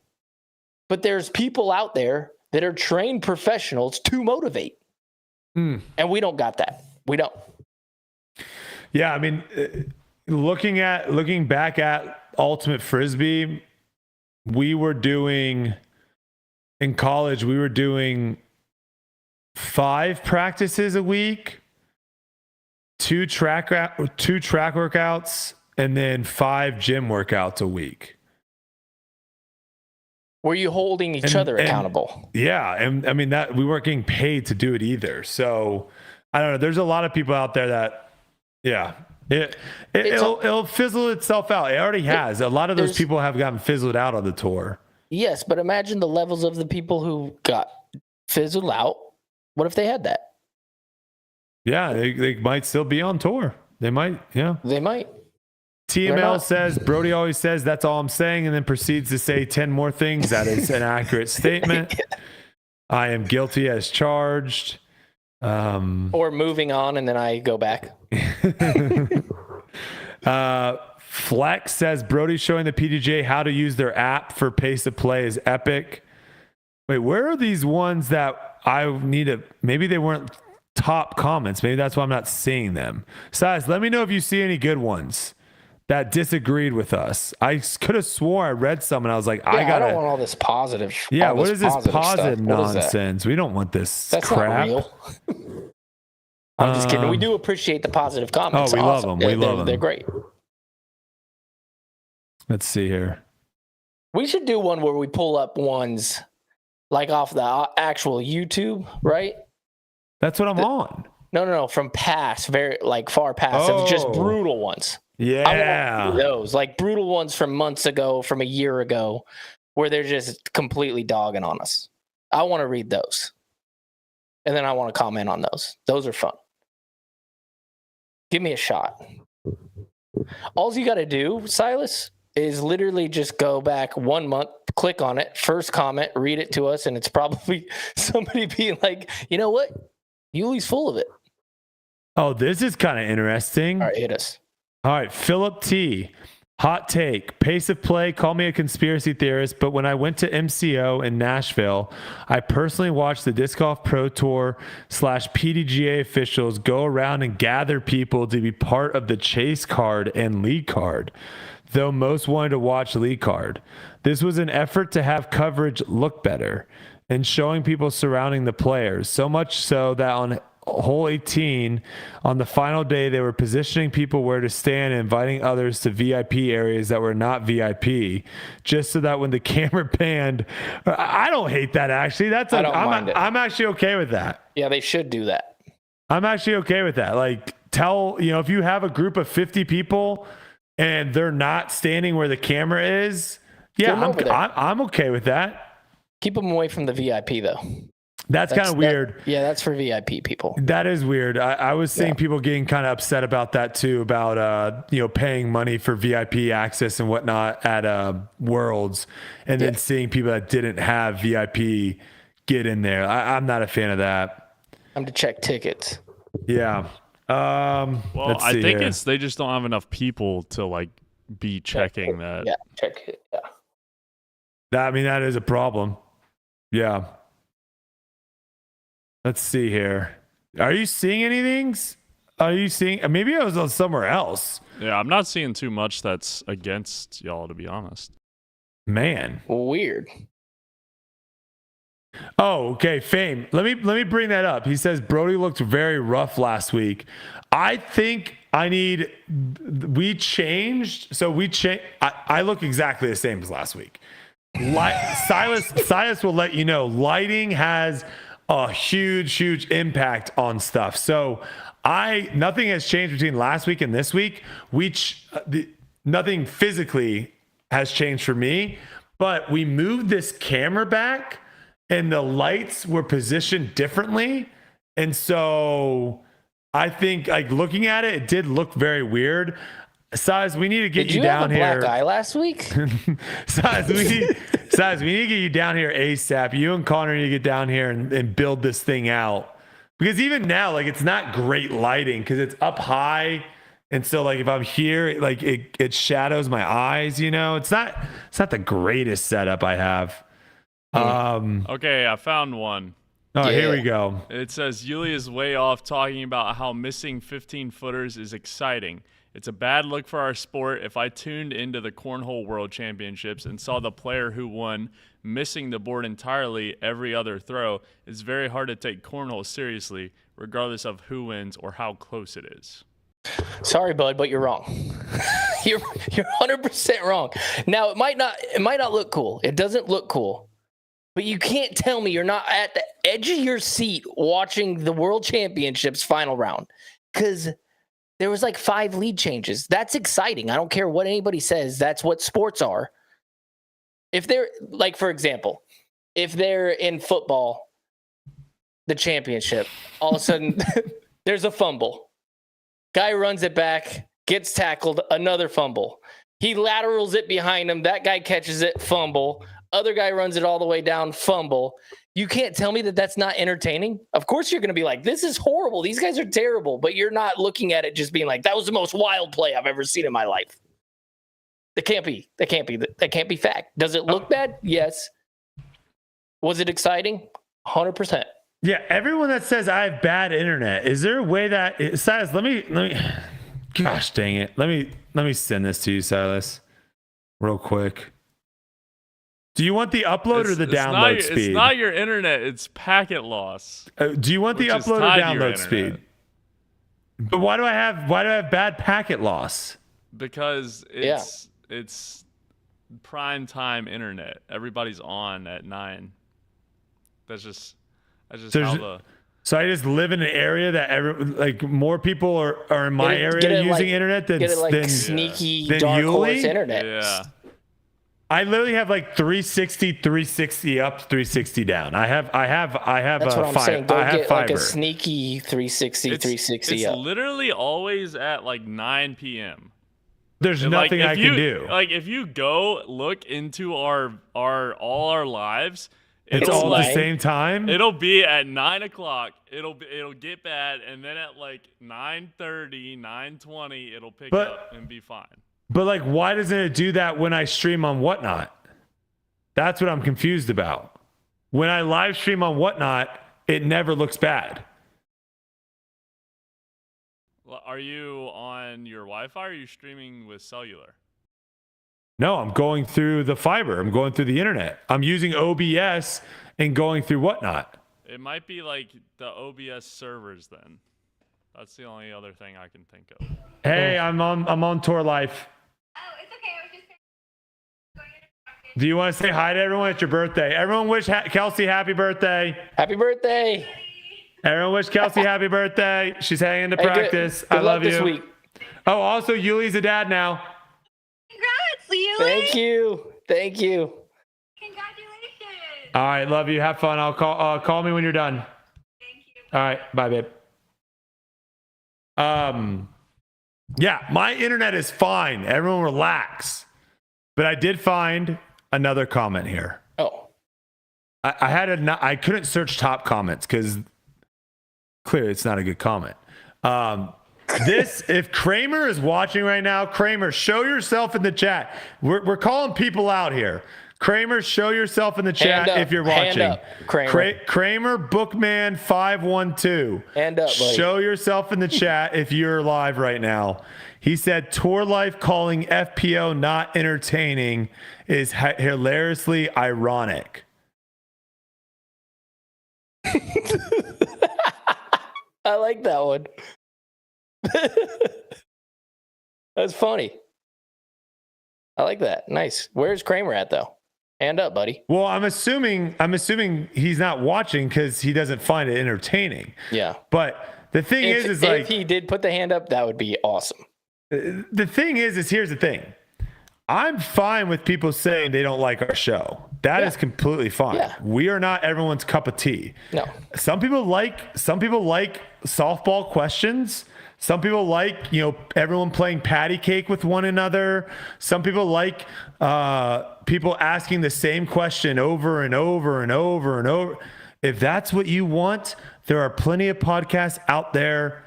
Speaker 2: But there's people out there that are trained professionals to motivate. And we don't got that. We don't.
Speaker 1: Yeah, I mean, looking back at Ultimate Frisbee, we were doing in college, we were doing 5 practices a week, 2 track workouts, and then 5 gym workouts a week.
Speaker 2: Were you holding each other accountable?
Speaker 1: Yeah, and I mean that we weren't getting paid to do it either. So I don't know. There's a lot of people out there that, yeah, it'll fizzle itself out. It already has. A lot of those people have gotten fizzled out on the tour.
Speaker 2: Yes, but imagine the levels of the people who got fizzled out. What if they had that?
Speaker 1: Yeah, they might still be on tour. They might, yeah.
Speaker 2: They might.
Speaker 1: TML says, Brodie always says, that's all I'm saying, and then proceeds to say 10 more things. That is an accurate statement. I am guilty as charged.
Speaker 2: Or moving on, and then I go back.
Speaker 1: Flex says, Brodie showing the PDJ how to use their app for pace of play is epic. Wait, where are these ones that I need to, maybe they weren't top comments. Maybe that's why I'm not seeing them. Size, let me know if you see any good ones that disagreed with us. I could have swore I read some and I was like, I don't
Speaker 2: want all this positive.
Speaker 1: Yeah, what is this positive
Speaker 2: stuff?
Speaker 1: nonsense? We don't want this
Speaker 2: That's
Speaker 1: crap.
Speaker 2: Not real. I'm just kidding. We do appreciate the positive comments.
Speaker 1: Oh, we love them. We love them.
Speaker 2: They're great.
Speaker 1: Let's see here.
Speaker 2: We should do one where we pull up ones like off the actual YouTube, right?
Speaker 1: That's what I'm on.
Speaker 2: No, from past, very like far past, of just brutal ones.
Speaker 1: Yeah.
Speaker 2: I want those like brutal ones from months ago, from a year ago, where they're just completely dogging on us. I want to read those. And then I want to comment on those. Those are fun. Give me a shot. All you got to do, Silas, is literally just go back 1 month, click on it, first comment, read it to us, and it's probably somebody being like, you know what? Yuli's full of it.
Speaker 1: Oh, this is kind of interesting.
Speaker 2: All right, hit us.
Speaker 1: All right, Philip T. Hot take. Pace of play, call me a conspiracy theorist, but when I went to MCO in Nashville, I personally watched the Disc Golf Pro Tour / PDGA officials go around and gather people to be part of the chase card and lead card, though most wanted to watch lead card. This was an effort to have coverage look better and showing people surrounding the players, so much so that on hole 18 on the final day they were positioning people where to stand and inviting others to VIP areas that were not VIP, just so that when the camera panned, I don't hate that actually. I'm actually okay with that.
Speaker 2: Yeah, they should do that.
Speaker 1: I'm actually okay with that. Like, if you have a group of 50 people and they're not standing where the camera is, yeah, I'm okay with that.
Speaker 2: Keep them away from the VIP though.
Speaker 1: That's kind of weird.
Speaker 2: Yeah, that's for VIP people.
Speaker 1: That is weird. I was seeing people getting kind of upset about that too, about paying money for VIP access and whatnot at Worlds, and then seeing people that didn't have VIP get in there. I'm not a fan of that.
Speaker 2: I'm to check tickets.
Speaker 1: Yeah.
Speaker 3: Well, I think they just don't have enough people to like be checking that.
Speaker 2: Yeah, check it. Yeah.
Speaker 1: That is a problem. Yeah. Let's see here. Are you seeing anything? Maybe I was on somewhere else.
Speaker 3: Yeah, I'm not seeing too much that's against y'all, to be honest.
Speaker 1: Man.
Speaker 2: Weird.
Speaker 1: Oh, okay. Fame. Let me bring that up. He says Brodie looked very rough last week. I think we changed. So I look exactly the same as last week. Silas will let you know lighting has a huge impact on stuff. So nothing has changed between last week and this week. Nothing physically has changed for me, but we moved this camera back and the lights were positioned differently. And so I think like looking at it, it did look very weird. Size, we need to get you down here.
Speaker 2: Did you have a black eye last week?
Speaker 1: Size, we need to get you down here ASAP. You and Connor need to get down here and build this thing out. Because even now, like it's not great lighting because it's up high. And so like if I'm here, like it shadows my eyes, It's not the greatest setup I have.
Speaker 3: Okay, I found one.
Speaker 1: Oh, Here we go.
Speaker 3: It says Yulia is way off talking about how missing 15 footers is exciting. It's a bad look for our sport. If I tuned into the Cornhole World Championships and saw the player who won missing the board entirely every other throw, it's very hard to take cornhole seriously, regardless of who wins or how close it is.
Speaker 2: Sorry, bud, but you're wrong. you're 100% wrong. Now, it might not look cool. It doesn't look cool. But you can't tell me you're not at the edge of your seat watching the World Championships final round, because there was like 5 lead changes. That's exciting. I don't care what anybody says. That's what sports are. If they're, like, for example, if they're in football, the championship, all of a sudden there's a fumble. Guy runs it back, gets tackled, another fumble. He laterals it behind him. That guy catches it, fumble. Other guy runs it all the way down, fumble. You can't tell me that that's not entertaining. Of course you're going to be like, this is horrible. These guys are terrible. But you're not looking at it just being like, that was the most wild play I've ever seen in my life. That can't be fact. Does it look bad? Yes. Was it exciting? 100%.
Speaker 1: Yeah, everyone that says I have bad internet, is there a way that Silas, let me gosh dang it. Let me send this to you, Silas, real quick. Do you want the upload or the download speed?
Speaker 3: It's not your internet, it's packet loss.
Speaker 1: Do you want the upload or download speed? But why do I have bad packet loss?
Speaker 3: Because it's prime time internet. Everybody's on at 9. That's just how the.
Speaker 1: So I just live in an area that more people are in my area using internet than
Speaker 2: sneaky dark horse internet.
Speaker 3: Yeah.
Speaker 1: I literally have like 360 up, 360 down. I have
Speaker 2: That's what I'm saying. Go get
Speaker 1: fiber.
Speaker 2: like a sneaky 360
Speaker 3: it's
Speaker 2: up.
Speaker 3: It's literally always at like 9 p.m.
Speaker 1: There's nothing I can do.
Speaker 3: Like if you go look into all our lives,
Speaker 1: it's all at the same time.
Speaker 3: It'll be at 9 o'clock. It'll get bad, and then at like 9:30, 9:20, it'll pick up and be fine.
Speaker 1: But like, why doesn't it do that when I stream on Whatnot? That's what I'm confused about. When I live stream on Whatnot, it never looks bad.
Speaker 3: Are you on your Wi-Fi or are you streaming with cellular?
Speaker 1: No, I'm going through the fiber. I'm going through the internet. I'm using OBS and going through Whatnot.
Speaker 3: It might be like the OBS servers then. That's the only other thing I can think of.
Speaker 1: Hey, I'm on Tour Life.
Speaker 4: Oh, it's okay. I was just going
Speaker 1: Do you want to say hi to everyone? It's your birthday. Everyone wish Kelsey happy birthday.
Speaker 2: Happy birthday.
Speaker 1: Everyone wish Kelsey happy birthday. She's heading to practice.
Speaker 2: Good
Speaker 1: I love you.
Speaker 2: this week.
Speaker 1: Oh, also, Yuli's a dad now.
Speaker 4: Congrats, Yuli.
Speaker 2: Thank you.
Speaker 4: Congratulations.
Speaker 1: All right, love you. Have fun. I'll call me when you're done.
Speaker 4: Thank you.
Speaker 1: All right, bye, babe. Yeah, my internet is fine. Everyone relax. But I did find another comment here.
Speaker 2: Oh.
Speaker 1: I couldn't search top comments because clearly it's not a good comment. If Kramer is watching right now, Kramer, show yourself in the chat. We're calling people out here. Kramer, show yourself in the chat if you're watching.
Speaker 2: Hand up, Kramer.
Speaker 1: Kramer Bookman 512.
Speaker 2: Hand up, buddy.
Speaker 1: Show yourself in the chat if you're live right now. He said, Tour Life calling FPO not entertaining is hilariously ironic.
Speaker 2: I like that one. That's funny. I like that. Nice. Where's Kramer at though? Hand up, buddy.
Speaker 1: Well, I'm assuming he's not watching because he doesn't find it entertaining.
Speaker 2: Yeah.
Speaker 1: But the thing is like,
Speaker 2: if he did put the hand up, that would be awesome.
Speaker 1: The thing is here's the thing. I'm fine with people saying they don't like our show. That is completely fine.
Speaker 2: Yeah.
Speaker 1: We are not everyone's cup of tea.
Speaker 2: No.
Speaker 1: Some people like softball questions. Some people like, everyone playing patty cake with one another. Some people like people asking the same question over and over and over and over. If that's what you want, there are plenty of podcasts out there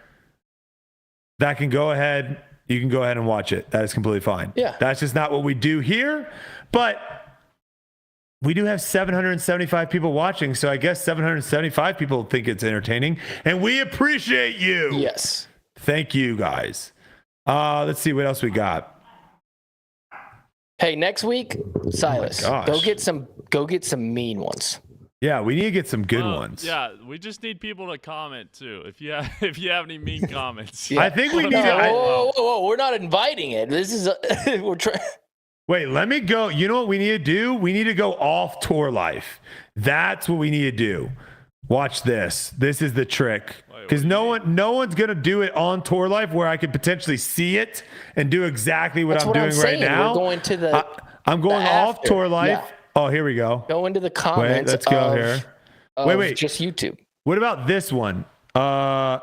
Speaker 1: that can go ahead. You can go ahead and watch it. That is completely fine.
Speaker 2: Yeah.
Speaker 1: That's just not what we do here. But we do have 775 people watching. So I guess 775 people think it's entertaining. And we appreciate you.
Speaker 2: Yes.
Speaker 1: Thank you, guys. Let's see what else we got.
Speaker 2: Hey, next week, Silas,
Speaker 1: gosh.
Speaker 2: go get some mean ones.
Speaker 1: Yeah, we need to get some good ones.
Speaker 3: Yeah, we just need people to comment too. If you have any mean comments.
Speaker 2: Yeah.
Speaker 1: I think we need
Speaker 2: No,
Speaker 1: to.
Speaker 2: whoa, we're not inviting it. This is we're trying.
Speaker 1: Wait, let me go. You know what we need to do? We need to go off tour life. That's what we need to do. Watch this. This is the trick. Because no one's gonna do it on tour life where I could potentially see it and do exactly what I'm doing right now.
Speaker 2: We're going to the.
Speaker 1: I'm going off
Speaker 2: after.
Speaker 1: tour life.
Speaker 2: Yeah.
Speaker 1: Oh, here we go.
Speaker 2: Go into the comments.
Speaker 1: Wait, let's go here. Wait.
Speaker 2: Just YouTube.
Speaker 1: What about this one? Oh,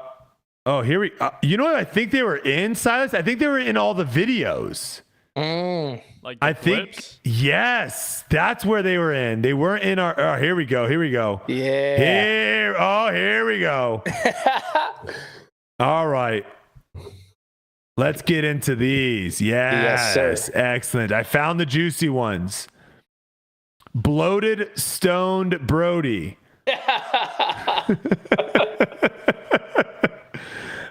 Speaker 1: here we. You know what? I think they were in, Silas. I think they were in all the videos.
Speaker 3: Like the
Speaker 1: I
Speaker 3: clips?
Speaker 1: think yes, that's where they were in. They weren't in our. Oh, here we go. Here we go.
Speaker 2: Yeah.
Speaker 1: Here we go. All right. Let's get into these. Yes,
Speaker 2: sir.
Speaker 1: Excellent. I found the juicy ones. Bloated, stoned Brodie.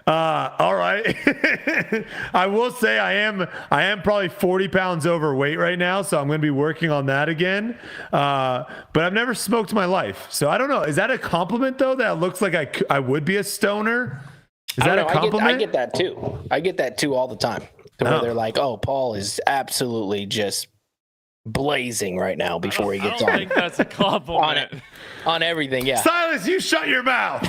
Speaker 1: All right. I will say I am probably 40 pounds overweight right now, so I'm going to be working on that again. But I've never smoked in my life, so I don't know. Is that a compliment though? That it looks like I would be a stoner. Is that a compliment?
Speaker 2: I get that too. I get that too all the time. Where they're like, "Oh, Paul is absolutely just blazing right now before he gets
Speaker 3: I don't
Speaker 2: on."
Speaker 3: think that's a compliment.
Speaker 2: on everything, yeah.
Speaker 1: Silas, you shut your mouth.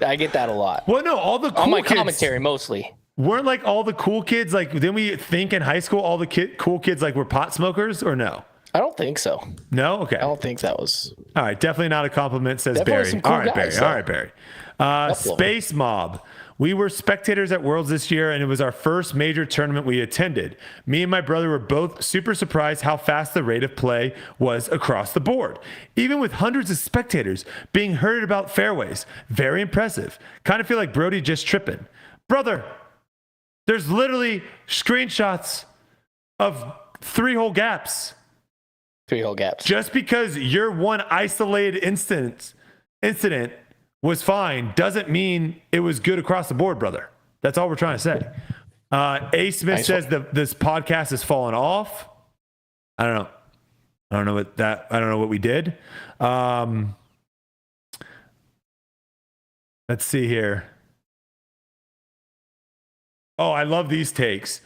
Speaker 2: I get that a lot.
Speaker 1: Well, no, all the cool
Speaker 2: On my
Speaker 1: kids
Speaker 2: commentary, mostly.
Speaker 1: weren't like all the cool kids. Like, didn't we think in high school all the cool kids like were pot smokers or no?
Speaker 2: I don't think so.
Speaker 1: No, okay.
Speaker 2: I don't think that was.
Speaker 1: All right, definitely not a compliment, says
Speaker 2: Definitely
Speaker 1: Barry.
Speaker 2: some cool
Speaker 1: All right,
Speaker 2: guys,
Speaker 1: Barry. All right, Barry.
Speaker 2: Couple of them.
Speaker 1: Space Mob. We were spectators at Worlds this year, and it was our first major tournament we attended. Me and my brother were both super surprised how fast the rate of play was across the board. Even with hundreds of spectators being herded about fairways. Very impressive. Kind of feel like Brodie just tripping. Brother, there's literally screenshots of 3-hole gaps.
Speaker 2: 3-hole gaps.
Speaker 1: Just because your one isolated incident was fine doesn't mean it was good across the board, brother. That's all we're trying to say. A. Smith says this podcast has fallen off. I don't know. I don't know what we did. Let's see here. Oh, I love these takes.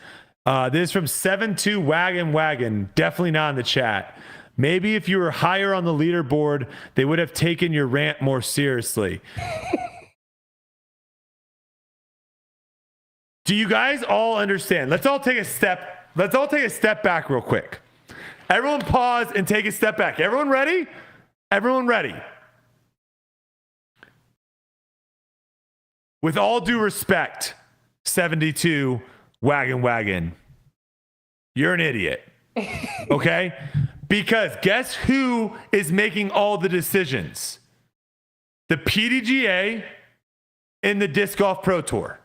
Speaker 1: This is from 7-2 Wagon. Definitely not in the chat. Maybe if you were higher on the leaderboard, they would have taken your rant more seriously. Do you guys all understand? Let's all take a step back real quick. Everyone pause and take a step back. Everyone ready? Everyone ready? With all due respect, 72 Wagon. You're an idiot. Okay? Because guess who is making all the decisions? The PDGA and the Disc Golf Pro Tour.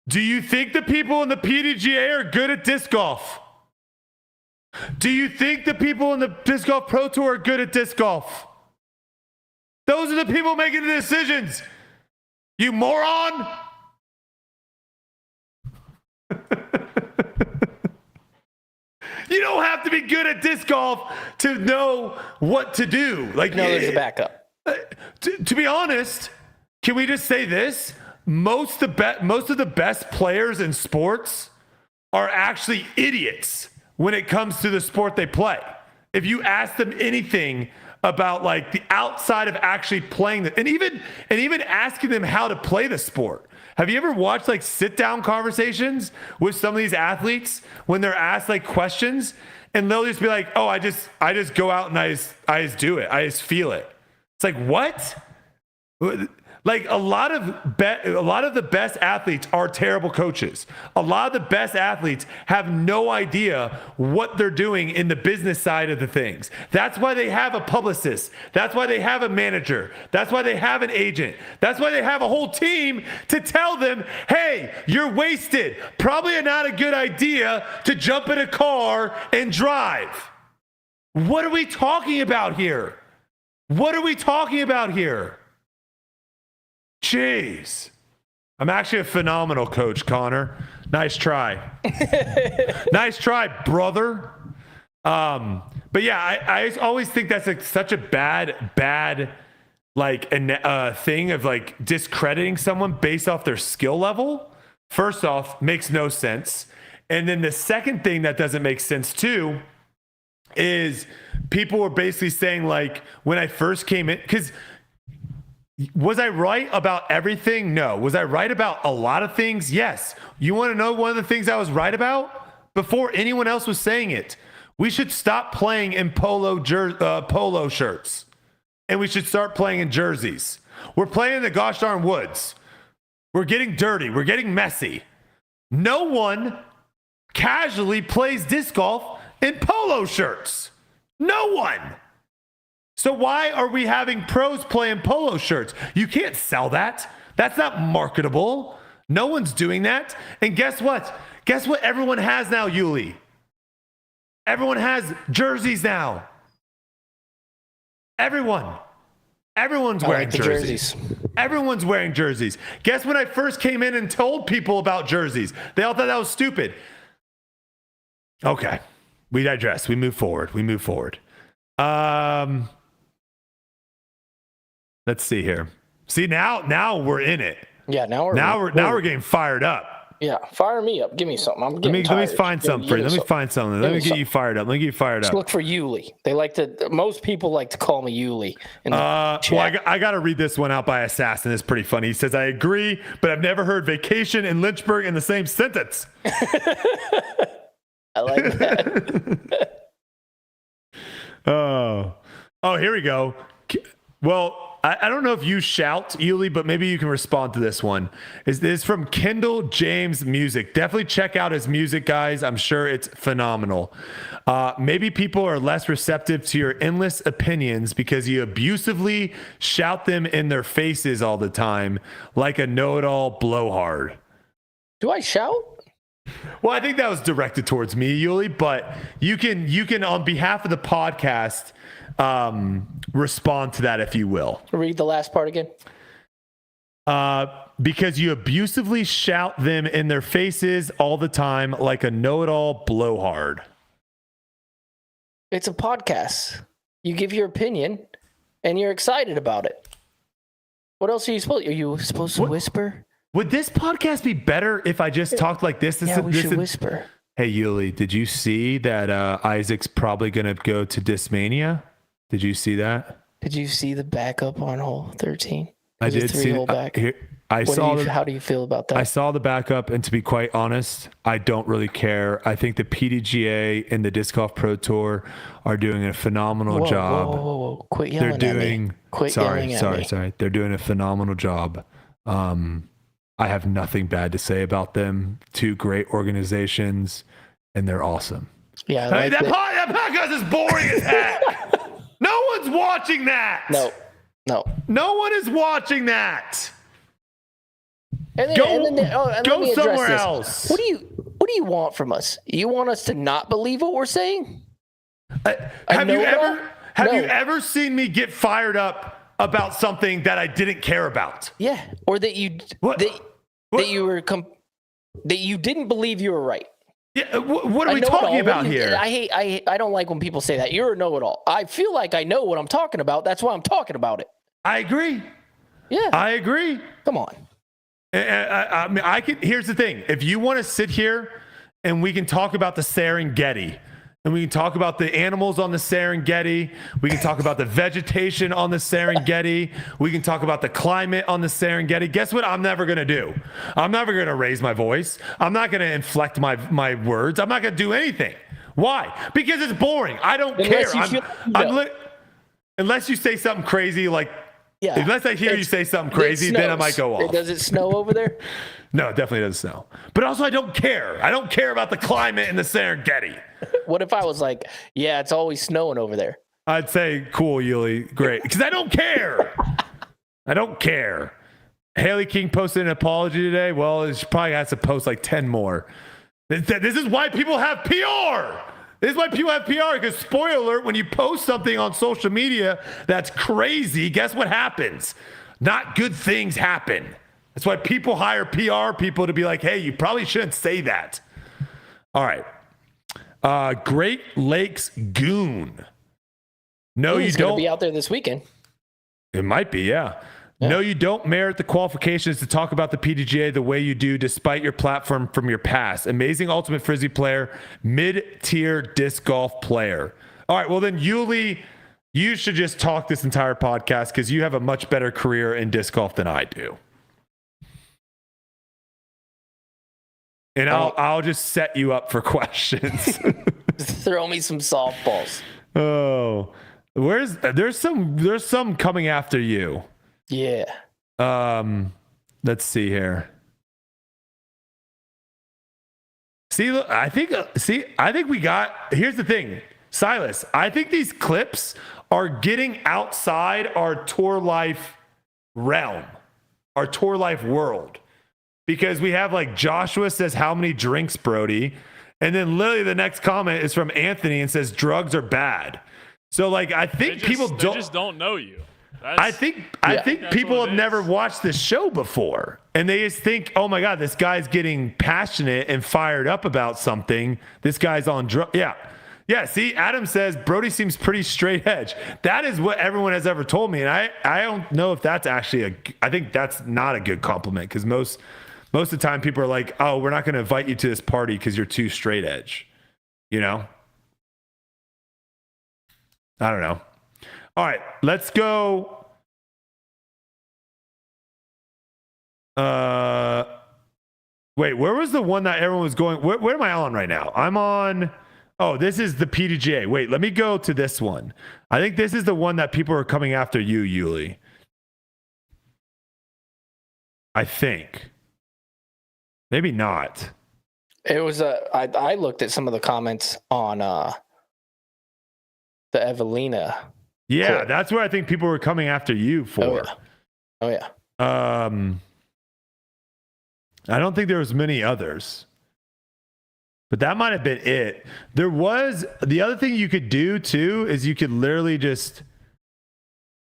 Speaker 1: Do you think the people in the PDGA are good at disc golf? Do you think the people in the Disc Golf Pro Tour are good at disc golf? Those are the people making the decisions. You moron! You don't have to be good at disc golf to know what to do. Like,
Speaker 2: No, there's a backup.
Speaker 1: To be honest, can we just say this? Most of the best players in sports are actually idiots when it comes to the sport they play. If you ask them anything about like the outside of actually playing and even asking them how to play the sport. Have you ever watched like sit down conversations with some of these athletes when they're asked like questions and they'll just be like, "Oh, I just go out and I just do it. I just feel it." It's like, what? Like a lot of the best athletes are terrible coaches. A lot of the best athletes have no idea what they're doing in the business side of the things. That's why they have a publicist. That's why they have a manager. That's why they have an agent. That's why they have a whole team to tell them, "Hey, you're wasted. Probably not a good idea to jump in a car and drive." What are we talking about here? What are we talking about here? Jeez. I'm actually a phenomenal coach, Connor. Nice try. Nice try, brother. But yeah, I always think that's like such a bad like thing of like discrediting someone based off their skill level. First off, makes no sense. And then the second thing that doesn't make sense too is people were basically saying like when I first came in, because was I right about everything? No. Was I right about a lot of things? Yes. You want to know one of the things I was right about before anyone else was saying it? We should stop playing in polo shirts, and we should start playing in jerseys. We're playing in the gosh darn woods. We're getting dirty. We're getting messy. No one casually plays disc golf in polo shirts. No one. So why are we having pros play in polo shirts? You can't sell that. That's not marketable. No one's doing that. And guess what? Guess what everyone has now, Yuli? Everyone has jerseys now. Everyone's wearing jerseys. Everyone's wearing jerseys. Guess when I first came in and told people about jerseys? They all thought that was stupid. Okay. We digress. We move forward. Let's see here. See, now we're in it.
Speaker 2: Yeah, now
Speaker 1: we're getting fired up.
Speaker 2: Yeah, fire me up. Give me something. I'm getting
Speaker 1: let me find something for you. Let me find something. Let me get you fired up.
Speaker 2: Just look for Yuli. Most people like to call me Yuli.
Speaker 1: Well, I got to read this one out by Assassin. It's pretty funny. He says, I agree, but I've never heard vacation and Lynchburg in the same sentence.
Speaker 2: I like that.
Speaker 1: Oh, here we go. Well, I don't know if you shout, Yuli, but maybe you can respond to this one. This is from Kendall James Music. Definitely check out his music, guys. I'm sure it's phenomenal. Maybe people are less receptive to your endless opinions because you abusively shout them in their faces all the time, like a know-it-all blowhard.
Speaker 2: Do I shout?
Speaker 1: Well, I think that was directed towards me, Yuli, but you can on behalf of the podcast respond to that if you will.
Speaker 2: Read the last part again.
Speaker 1: Because you abusively shout them in their faces all the time like a know-it-all blowhard.
Speaker 2: It's a podcast. You give your opinion and you're excited about it. What else are you supposed to whisper?
Speaker 1: Would this podcast be better if I just talked like this?
Speaker 2: We should whisper.
Speaker 1: Hey, Yuli, did you see that Isaac's probably going to go to Discmania? Did you see that?
Speaker 2: Did you see the backup on hole 13?
Speaker 1: I did see it. How
Speaker 2: do you feel about that?
Speaker 1: I saw the backup, and to be quite honest, I don't really care. I think the PDGA and the Disc Golf Pro Tour are doing a phenomenal job.
Speaker 2: Whoa. Quit yelling at me.
Speaker 1: Sorry. They're doing a phenomenal job. I have nothing bad to say about them. Two great organizations, and they're awesome.
Speaker 2: Yeah,
Speaker 1: that podcast is boring as heck. No one's watching that.
Speaker 2: No.
Speaker 1: No one is watching that.
Speaker 2: Go
Speaker 1: somewhere else.
Speaker 2: What do you want from us? You want us to not believe what we're saying?
Speaker 1: Have you ever seen me get fired up about something that I didn't care about?
Speaker 2: Yeah, or that you didn't believe you were right.
Speaker 1: Yeah, what are we talking about here?
Speaker 2: I don't like when people say that. You're a know-it-all. I feel like I know what I'm talking about. That's why I'm talking about it.
Speaker 1: I agree.
Speaker 2: Yeah.
Speaker 1: I agree.
Speaker 2: Come on.
Speaker 1: I mean, here's the thing. If you want to sit here and we can talk about the Serengeti, and we can talk about the animals on the Serengeti, we can talk about the vegetation on the Serengeti, we can talk about the climate on the Serengeti. Guess what I'm never going to do? I'm never going to raise my voice. I'm not going to inflect my words. I'm not going to do anything. Why? Because it's boring. I don't care. Unless you say something crazy like, unless I hear you say something crazy, then I might go off.
Speaker 2: Does it snow over there?
Speaker 1: No, it definitely doesn't snow. But also, I don't care. I don't care about the climate in the Serengeti.
Speaker 2: What if I was like, yeah, it's always snowing over there?
Speaker 1: I'd say, cool, Yuli, great. Because I don't care. I don't care. Haley King posted an apology today. Well, she probably has to post like 10 more. This is why people have PR. This is why people have PR, because spoiler alert, when you post something on social media that's crazy, guess what happens? Not good things happen. That's why people hire PR people to be like, hey, you probably shouldn't say that. All right. Great Lakes Goon. No, you
Speaker 2: He's going
Speaker 1: don't.
Speaker 2: to be out there this weekend.
Speaker 1: It might be, yeah. No, you don't merit the qualifications to talk about the PDGA the way you do, despite your platform from your past. Amazing ultimate frisbee player, mid-tier disc golf player. All right, well then, Yuli, you should just talk this entire podcast because you have a much better career in disc golf than I do. And I'll just set you up for questions.
Speaker 2: Throw me some softballs.
Speaker 1: Oh, there's some coming after you.
Speaker 2: Yeah.
Speaker 1: Let's see here. See, I think we got, here's the thing, Silas, I think these clips are getting outside our tour life realm, our tour life world, because we have like Joshua says, how many drinks, Brodie? And then literally the next comment is from Anthony and says, drugs are bad. So like, I think
Speaker 3: They just don't know you.
Speaker 1: I think people have never watched this show before, and they just think, "Oh my God, this guy's getting passionate and fired up about something. This guy's on drugs." Yeah. See, Adam says Brodie seems pretty straight edge. That is what everyone has ever told me, and I don't know if that's actually I think that's not a good compliment because most of the time people are like, "Oh, we're not going to invite you to this party because you're too straight edge," you know. I don't know. All right, let's go. Wait, where was the one that everyone was going? Where am I on right now? I'm on. Oh, this is the PDGA. Wait, let me go to this one. I think this is the one that people are coming after you, Yuli. I think. Maybe not.
Speaker 2: It was I looked at some of the comments on the Evelina.
Speaker 1: Yeah,
Speaker 2: clip.
Speaker 1: that's where I think people were coming after you for.
Speaker 2: Oh yeah.
Speaker 1: I don't think there was many others, but that might have been it. There was the other thing you could do too is you could literally just,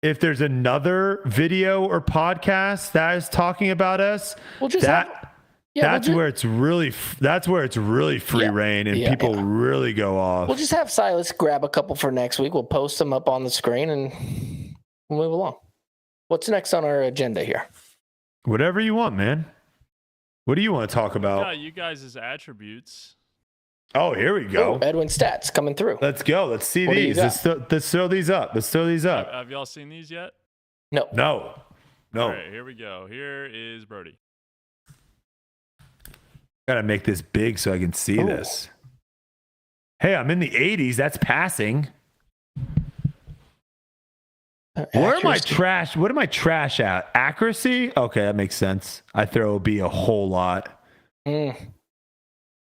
Speaker 1: if there's another video or podcast that is talking about us,
Speaker 2: We'll just
Speaker 1: that's where it's really free reign and people really go off.
Speaker 2: We'll just have Silas grab a couple for next week. We'll post them up on the screen and we'll move along. What's next on our agenda here?
Speaker 1: Whatever you want, man. What do you want to talk about?
Speaker 3: Yeah, you guys' attributes.
Speaker 1: Oh, here we go.
Speaker 2: Oh, Edwin stats coming through.
Speaker 1: Let's go. Let's see
Speaker 2: What do you
Speaker 1: these.
Speaker 2: got?
Speaker 1: Let's throw these up.
Speaker 3: Have y'all seen these yet?
Speaker 2: No.
Speaker 1: No.
Speaker 3: All right, here we go. Here is Brodie.
Speaker 1: Gotta make this big so I can see this. Hey, I'm in the 80s. That's passing. Where am I trash? What am I trash at? Accuracy? Okay, that makes sense. I throw OB a whole lot.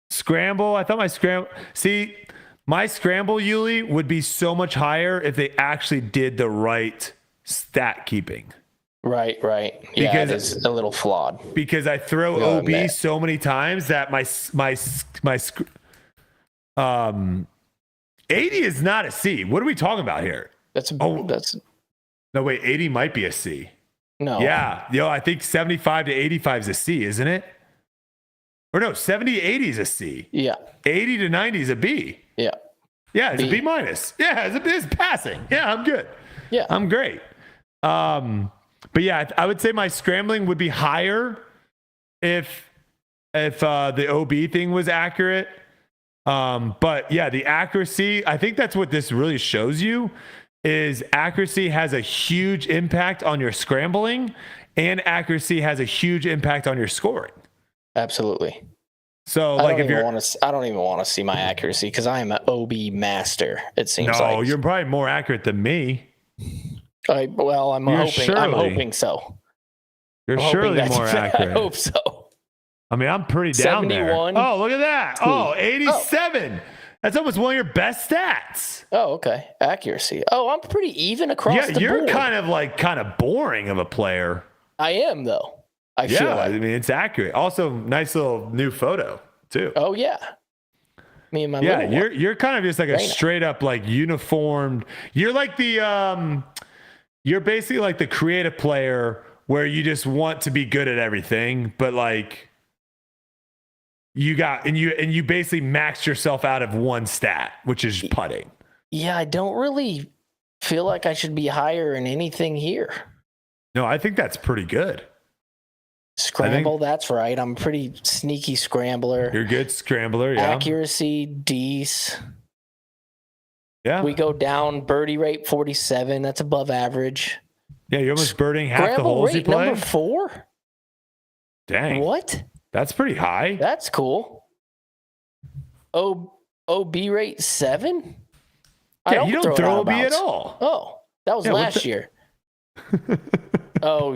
Speaker 1: Scramble. I thought my scramble. See, my scramble, Yuli, would be so much higher if they actually did the right stat keeping.
Speaker 2: Right. Yeah,
Speaker 1: Because
Speaker 2: it is a little flawed.
Speaker 1: Because I throw OB so many times that my 80 is not a C. What are we talking about here? No, wait, 80 might be a C.
Speaker 2: No.
Speaker 1: Yeah. I think 75 to 85 is a C, isn't it? Or no, 70 to 80 is a C.
Speaker 2: Yeah.
Speaker 1: 80 to 90 is a B.
Speaker 2: Yeah.
Speaker 1: Yeah, it's a B minus. Yeah, it's passing. Yeah, I'm good.
Speaker 2: Yeah.
Speaker 1: I'm great. But yeah, I would say my scrambling would be higher if the OB thing was accurate. But yeah, the accuracy, I think that's what this really shows you. Is accuracy has a huge impact on your scrambling, and accuracy has a huge impact on your scoring.
Speaker 2: Absolutely.
Speaker 1: So, like, if you're,
Speaker 2: I don't even want to see my accuracy because I am an OB master. It seems like.
Speaker 1: No, you're probably more accurate than me.
Speaker 2: I'm hoping so.
Speaker 1: You're surely more accurate.
Speaker 2: I hope so.
Speaker 1: I mean, I'm pretty down
Speaker 2: 71.
Speaker 1: there. Oh, look at that.
Speaker 2: Cool.
Speaker 1: Oh, 87. That's almost one of your best stats.
Speaker 2: Oh, okay. Accuracy. Oh, I'm pretty even across the board.
Speaker 1: Yeah, you're kind of boring of a player.
Speaker 2: I am, though. I feel like.
Speaker 1: I mean, it's accurate. Also, nice little new photo, too.
Speaker 2: Oh, yeah. Me and my
Speaker 1: you're kind of just like a straight up like uniformed. You're like the you're basically like the creative player where you just want to be good at everything, but like you basically maxed yourself out of one stat, which is putting.
Speaker 2: Yeah, I don't really feel like I should be higher in anything here.
Speaker 1: No, I think that's pretty good.
Speaker 2: Scramble, that's right. I'm a pretty sneaky scrambler.
Speaker 1: You're a good scrambler, yeah.
Speaker 2: Accuracy, D's.
Speaker 1: Yeah.
Speaker 2: We go down, birdie rate 47. That's above average.
Speaker 1: Yeah, you're almost birding half the
Speaker 2: Scramble
Speaker 1: holes you
Speaker 2: rate
Speaker 1: play.
Speaker 2: number 4?
Speaker 1: Dang.
Speaker 2: What?
Speaker 1: That's pretty high.
Speaker 2: That's cool. OB rate 7?
Speaker 1: Yeah, you don't throw OB at all.
Speaker 2: Oh, that was last year.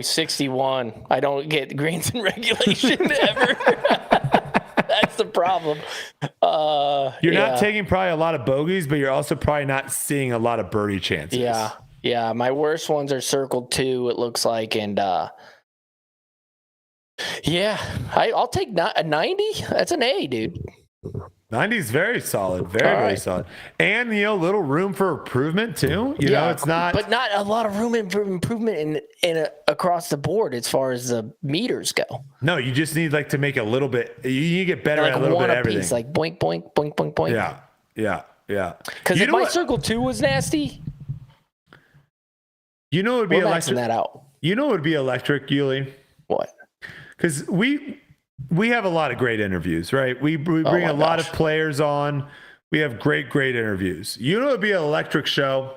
Speaker 2: 61. I don't get greens in regulation ever. That's the problem.
Speaker 1: You're not taking probably a lot of bogeys, but you're also probably not seeing a lot of birdie chances.
Speaker 2: Yeah. My worst ones are circled 2, it looks like, and I'll take a 90. That's an A, dude.
Speaker 1: 90 is very solid, very solid, and little room for improvement too. You know, it's not,
Speaker 2: but not a lot of room for improvement in across the board as far as the meters go.
Speaker 1: No, you just need like to make a little bit. You need to get better at a little bit of everything.
Speaker 2: Piece, like boink, boink, boink, boink, boink.
Speaker 1: Yeah.
Speaker 2: Because if my circle 2 was nasty,
Speaker 1: it would be
Speaker 2: we're
Speaker 1: electric.
Speaker 2: maxing that out.
Speaker 1: It would be electric, Yuli.
Speaker 2: What?
Speaker 1: Because we have a lot of great interviews, right? We bring a lot of players on. We have great interviews. It would be an electric show.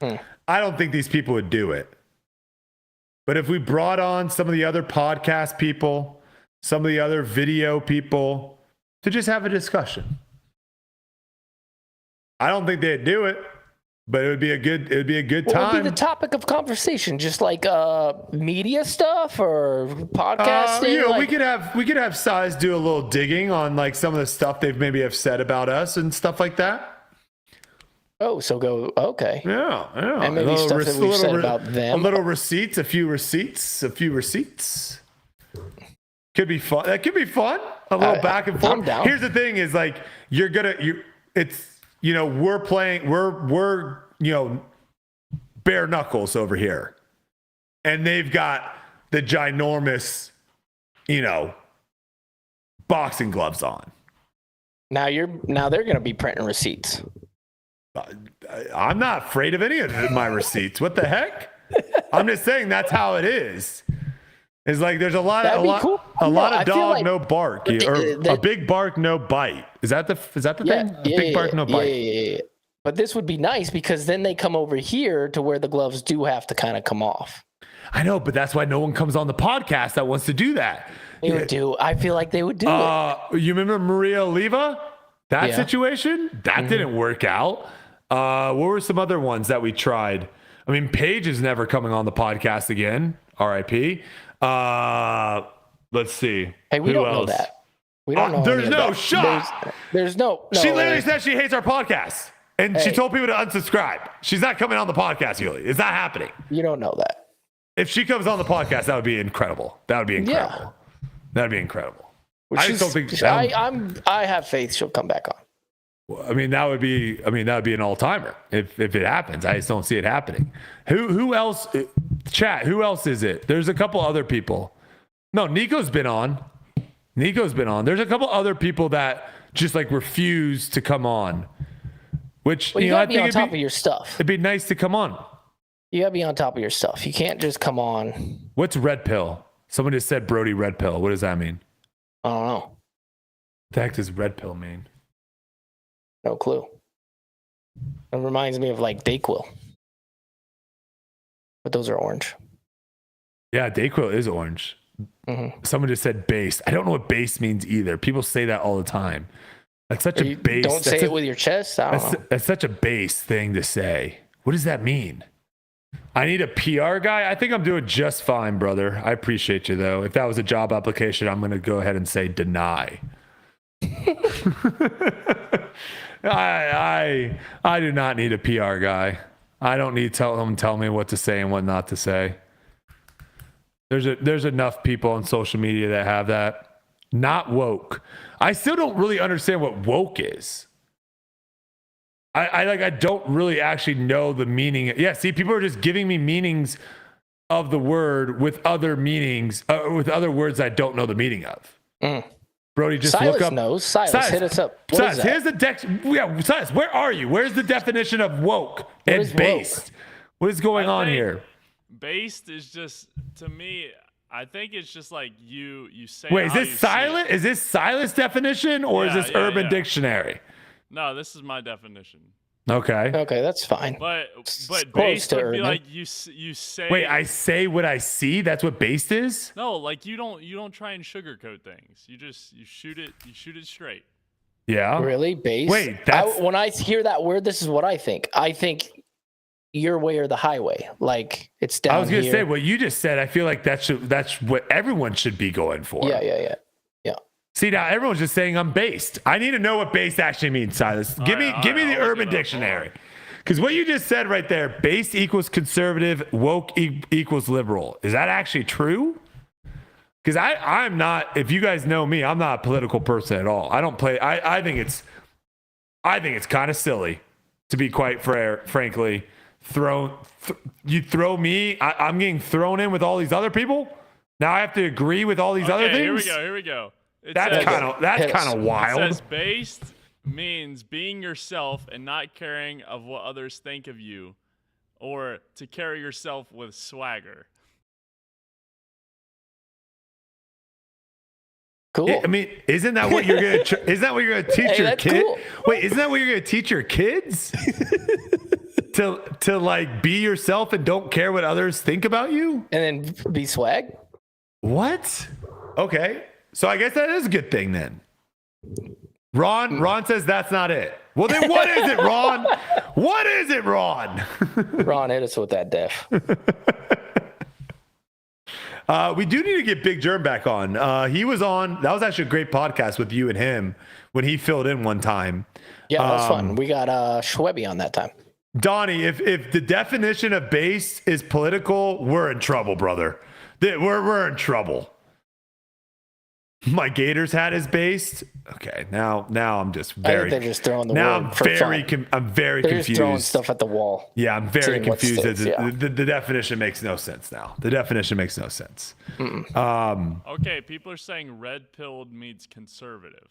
Speaker 1: I don't think these people would do it. But if we brought on some of the other podcast people, some of the other video people to just have a discussion, I don't think they'd do it. But it would be a good time.
Speaker 2: What would be the topic of conversation? Just like media stuff or podcasting?
Speaker 1: We could have Size do a little digging on like some of the stuff they've maybe have said about us and stuff like that.
Speaker 2: Oh, so go okay.
Speaker 1: Yeah.
Speaker 2: And maybe stuff that we've said about them.
Speaker 1: A little receipts, a few receipts. Could be fun. That could be fun. A little back and forth.
Speaker 2: I'm down.
Speaker 1: Here's the thing: is like we're playing, we're bare knuckles over here, and they've got the ginormous, boxing gloves on.
Speaker 2: Now they're going to be printing receipts.
Speaker 1: I'm not afraid of any of my receipts. What the heck? I'm just saying that's how it is. It's like there's a lot of dog, like, no bark, or a big bark, no bite. Is that the thing? Big bark, no bite.
Speaker 2: Yeah. But this would be nice because then they come over here to where the gloves do have to kind of come off.
Speaker 1: I know, but that's why no one comes on the podcast that wants to do that.
Speaker 2: They would do. I feel like they would do it.
Speaker 1: You remember Maria Oliva? That situation? That didn't work out. What were some other ones that we tried? I mean, Paige is never coming on the podcast again. R.I.P. Let's see.
Speaker 2: Hey, we don't know that. We don't know.
Speaker 1: There's no shot.
Speaker 2: There's no.
Speaker 1: She literally said she hates our podcast. And she told people to unsubscribe. She's not coming on the podcast, Yuli. It's not happening.
Speaker 2: You don't know that.
Speaker 1: If she comes on the podcast, that would be incredible. That'd be incredible. I just don't think.
Speaker 2: I have faith she'll come back on.
Speaker 1: I mean, that would be an all-timer if it happens. I just don't see it happening. Who else? Chat. Who else is it? There's a couple other people. No, Nico's been on. There's a couple other people that just like refuse to come on. Which
Speaker 2: you gotta be on top of your stuff.
Speaker 1: It'd be nice to come on.
Speaker 2: You gotta be on top of your stuff. You can't just come on.
Speaker 1: What's red pill? Someone just said Brodie red pill. What does that mean?
Speaker 2: I don't know.
Speaker 1: What the heck does red pill mean?
Speaker 2: No clue. It reminds me of like Dayquil. But those are orange.
Speaker 1: Yeah, Dayquil is orange. Mm-hmm. Someone just said base. I don't know what base means either. People say that all the time. That's such a base.
Speaker 2: Don't say it with your chest. I don't know.
Speaker 1: That's such a base thing to say. What does that mean? I need a PR guy. I think I'm doing just fine, brother. I appreciate you though. If that was a job application, I'm going to go ahead and say deny. I do not need a PR guy. I don't need to tell me what to say and what not to say. There's enough people on social media that have that. Not woke. I still don't really understand what woke is. I don't really actually know the meaning. Yeah, see, people are just giving me meanings of the word with other meanings, with other words I don't know the meaning of. Brodie, just
Speaker 2: Silas
Speaker 1: look up.
Speaker 2: knows. Silas, hit us up. What
Speaker 1: Silas,
Speaker 2: is that?
Speaker 1: here's the Silas, where are you? Where's the definition of woke and
Speaker 2: is woke?
Speaker 1: based? What is going on
Speaker 3: think
Speaker 1: here?
Speaker 3: Based is just, to me, I think it's just like you say.
Speaker 1: Wait, is
Speaker 3: how
Speaker 1: this
Speaker 3: you see
Speaker 1: Silas?
Speaker 3: it.
Speaker 1: Is this Silas definition or is
Speaker 3: Yeah,
Speaker 1: this
Speaker 3: yeah,
Speaker 1: Urban
Speaker 3: yeah.
Speaker 1: Dictionary?
Speaker 3: No, this is my definition.
Speaker 1: Okay.
Speaker 2: Okay, that's fine.
Speaker 3: But
Speaker 2: Close
Speaker 3: based
Speaker 2: to
Speaker 3: would be
Speaker 2: urban.
Speaker 3: like you say.
Speaker 1: Wait, I say what I see. That's what based is.
Speaker 3: No, like you don't try and sugarcoat things. You shoot it straight.
Speaker 1: Yeah.
Speaker 2: Really? Base?
Speaker 1: Wait, that's-
Speaker 2: when I hear that word, this is what I think. I think your way or the highway. Like it's down
Speaker 1: I was gonna
Speaker 2: here.
Speaker 1: say what you just said. I feel like that's what everyone should be going for.
Speaker 2: Yeah.
Speaker 1: See, now everyone's just saying I'm based. I need to know what based actually means, Silas. Give me the
Speaker 3: I'll
Speaker 1: Urban
Speaker 3: look it up.
Speaker 1: Dictionary. Because what you just said right there, based equals conservative, woke equals liberal. Is that actually true? Because I'm not, if you guys know me, I'm not a political person at all. I don't play, I think it's kind of silly, to be quite frankly. You throw me, I'm getting thrown in with all these other people. Now I have to agree with all these other things.
Speaker 3: Here we go.
Speaker 1: That's kind of wild.
Speaker 3: It says based means being yourself and not caring of what others think of you, or to carry yourself with swagger.
Speaker 2: Cool.
Speaker 1: I mean, isn't that what you're gonna? Isn't that what you're gonna teach
Speaker 2: Hey,
Speaker 1: your
Speaker 2: that's
Speaker 1: kids?
Speaker 2: cool.
Speaker 1: Wait, isn't that what you're gonna teach your kids? to like be yourself and don't care what others think about you?
Speaker 2: And then be swag?
Speaker 1: What? Okay, so I guess that is a good thing then. Ron says that's not it. Well, then what is it, Ron? What is it, Ron?
Speaker 2: Ron, hit us with that def.
Speaker 1: We do need to get Big Germ back on. He was on. That was actually a great podcast with you and him when he filled in one time.
Speaker 2: Yeah, that was fun. We got Schwebby on that time.
Speaker 1: Donnie, if the definition of base is political, we're in trouble, brother. We're in trouble. My Gators hat is based. Okay, now I'm just
Speaker 2: I
Speaker 1: very.
Speaker 2: think they're just throwing the
Speaker 1: now
Speaker 2: word
Speaker 1: I'm
Speaker 2: for
Speaker 1: very
Speaker 2: fun.
Speaker 1: I'm very
Speaker 2: They're
Speaker 1: confused.
Speaker 2: just throwing stuff at the wall.
Speaker 1: Yeah, I'm very
Speaker 2: Seeing what
Speaker 1: confused.
Speaker 2: sticks, yeah.
Speaker 1: The definition makes no sense now. The definition makes no sense.
Speaker 3: Okay, people are saying red-pilled means conservative,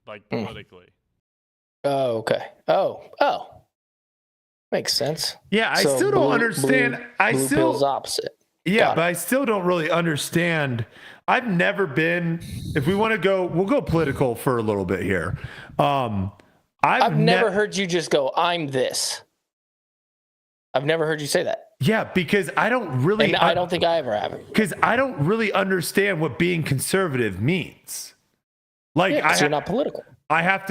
Speaker 3: like politically.
Speaker 2: Oh, okay. Oh. Makes sense.
Speaker 1: Yeah, I
Speaker 2: So
Speaker 1: still don't
Speaker 2: blue-
Speaker 1: understand.
Speaker 2: Blue pill's opposite.
Speaker 1: Yeah,
Speaker 2: Got
Speaker 1: but
Speaker 2: it.
Speaker 1: I still don't really understand. I've never been. If we want to go, we'll go political for a little bit here. I've
Speaker 2: never heard you just go, I'm this. I've never heard you say that.
Speaker 1: Yeah, because I don't really.
Speaker 2: And I don't think I ever have it.
Speaker 1: Because I don't really understand what being conservative means. Like,
Speaker 2: Yeah, 'cause you're not political.
Speaker 1: I have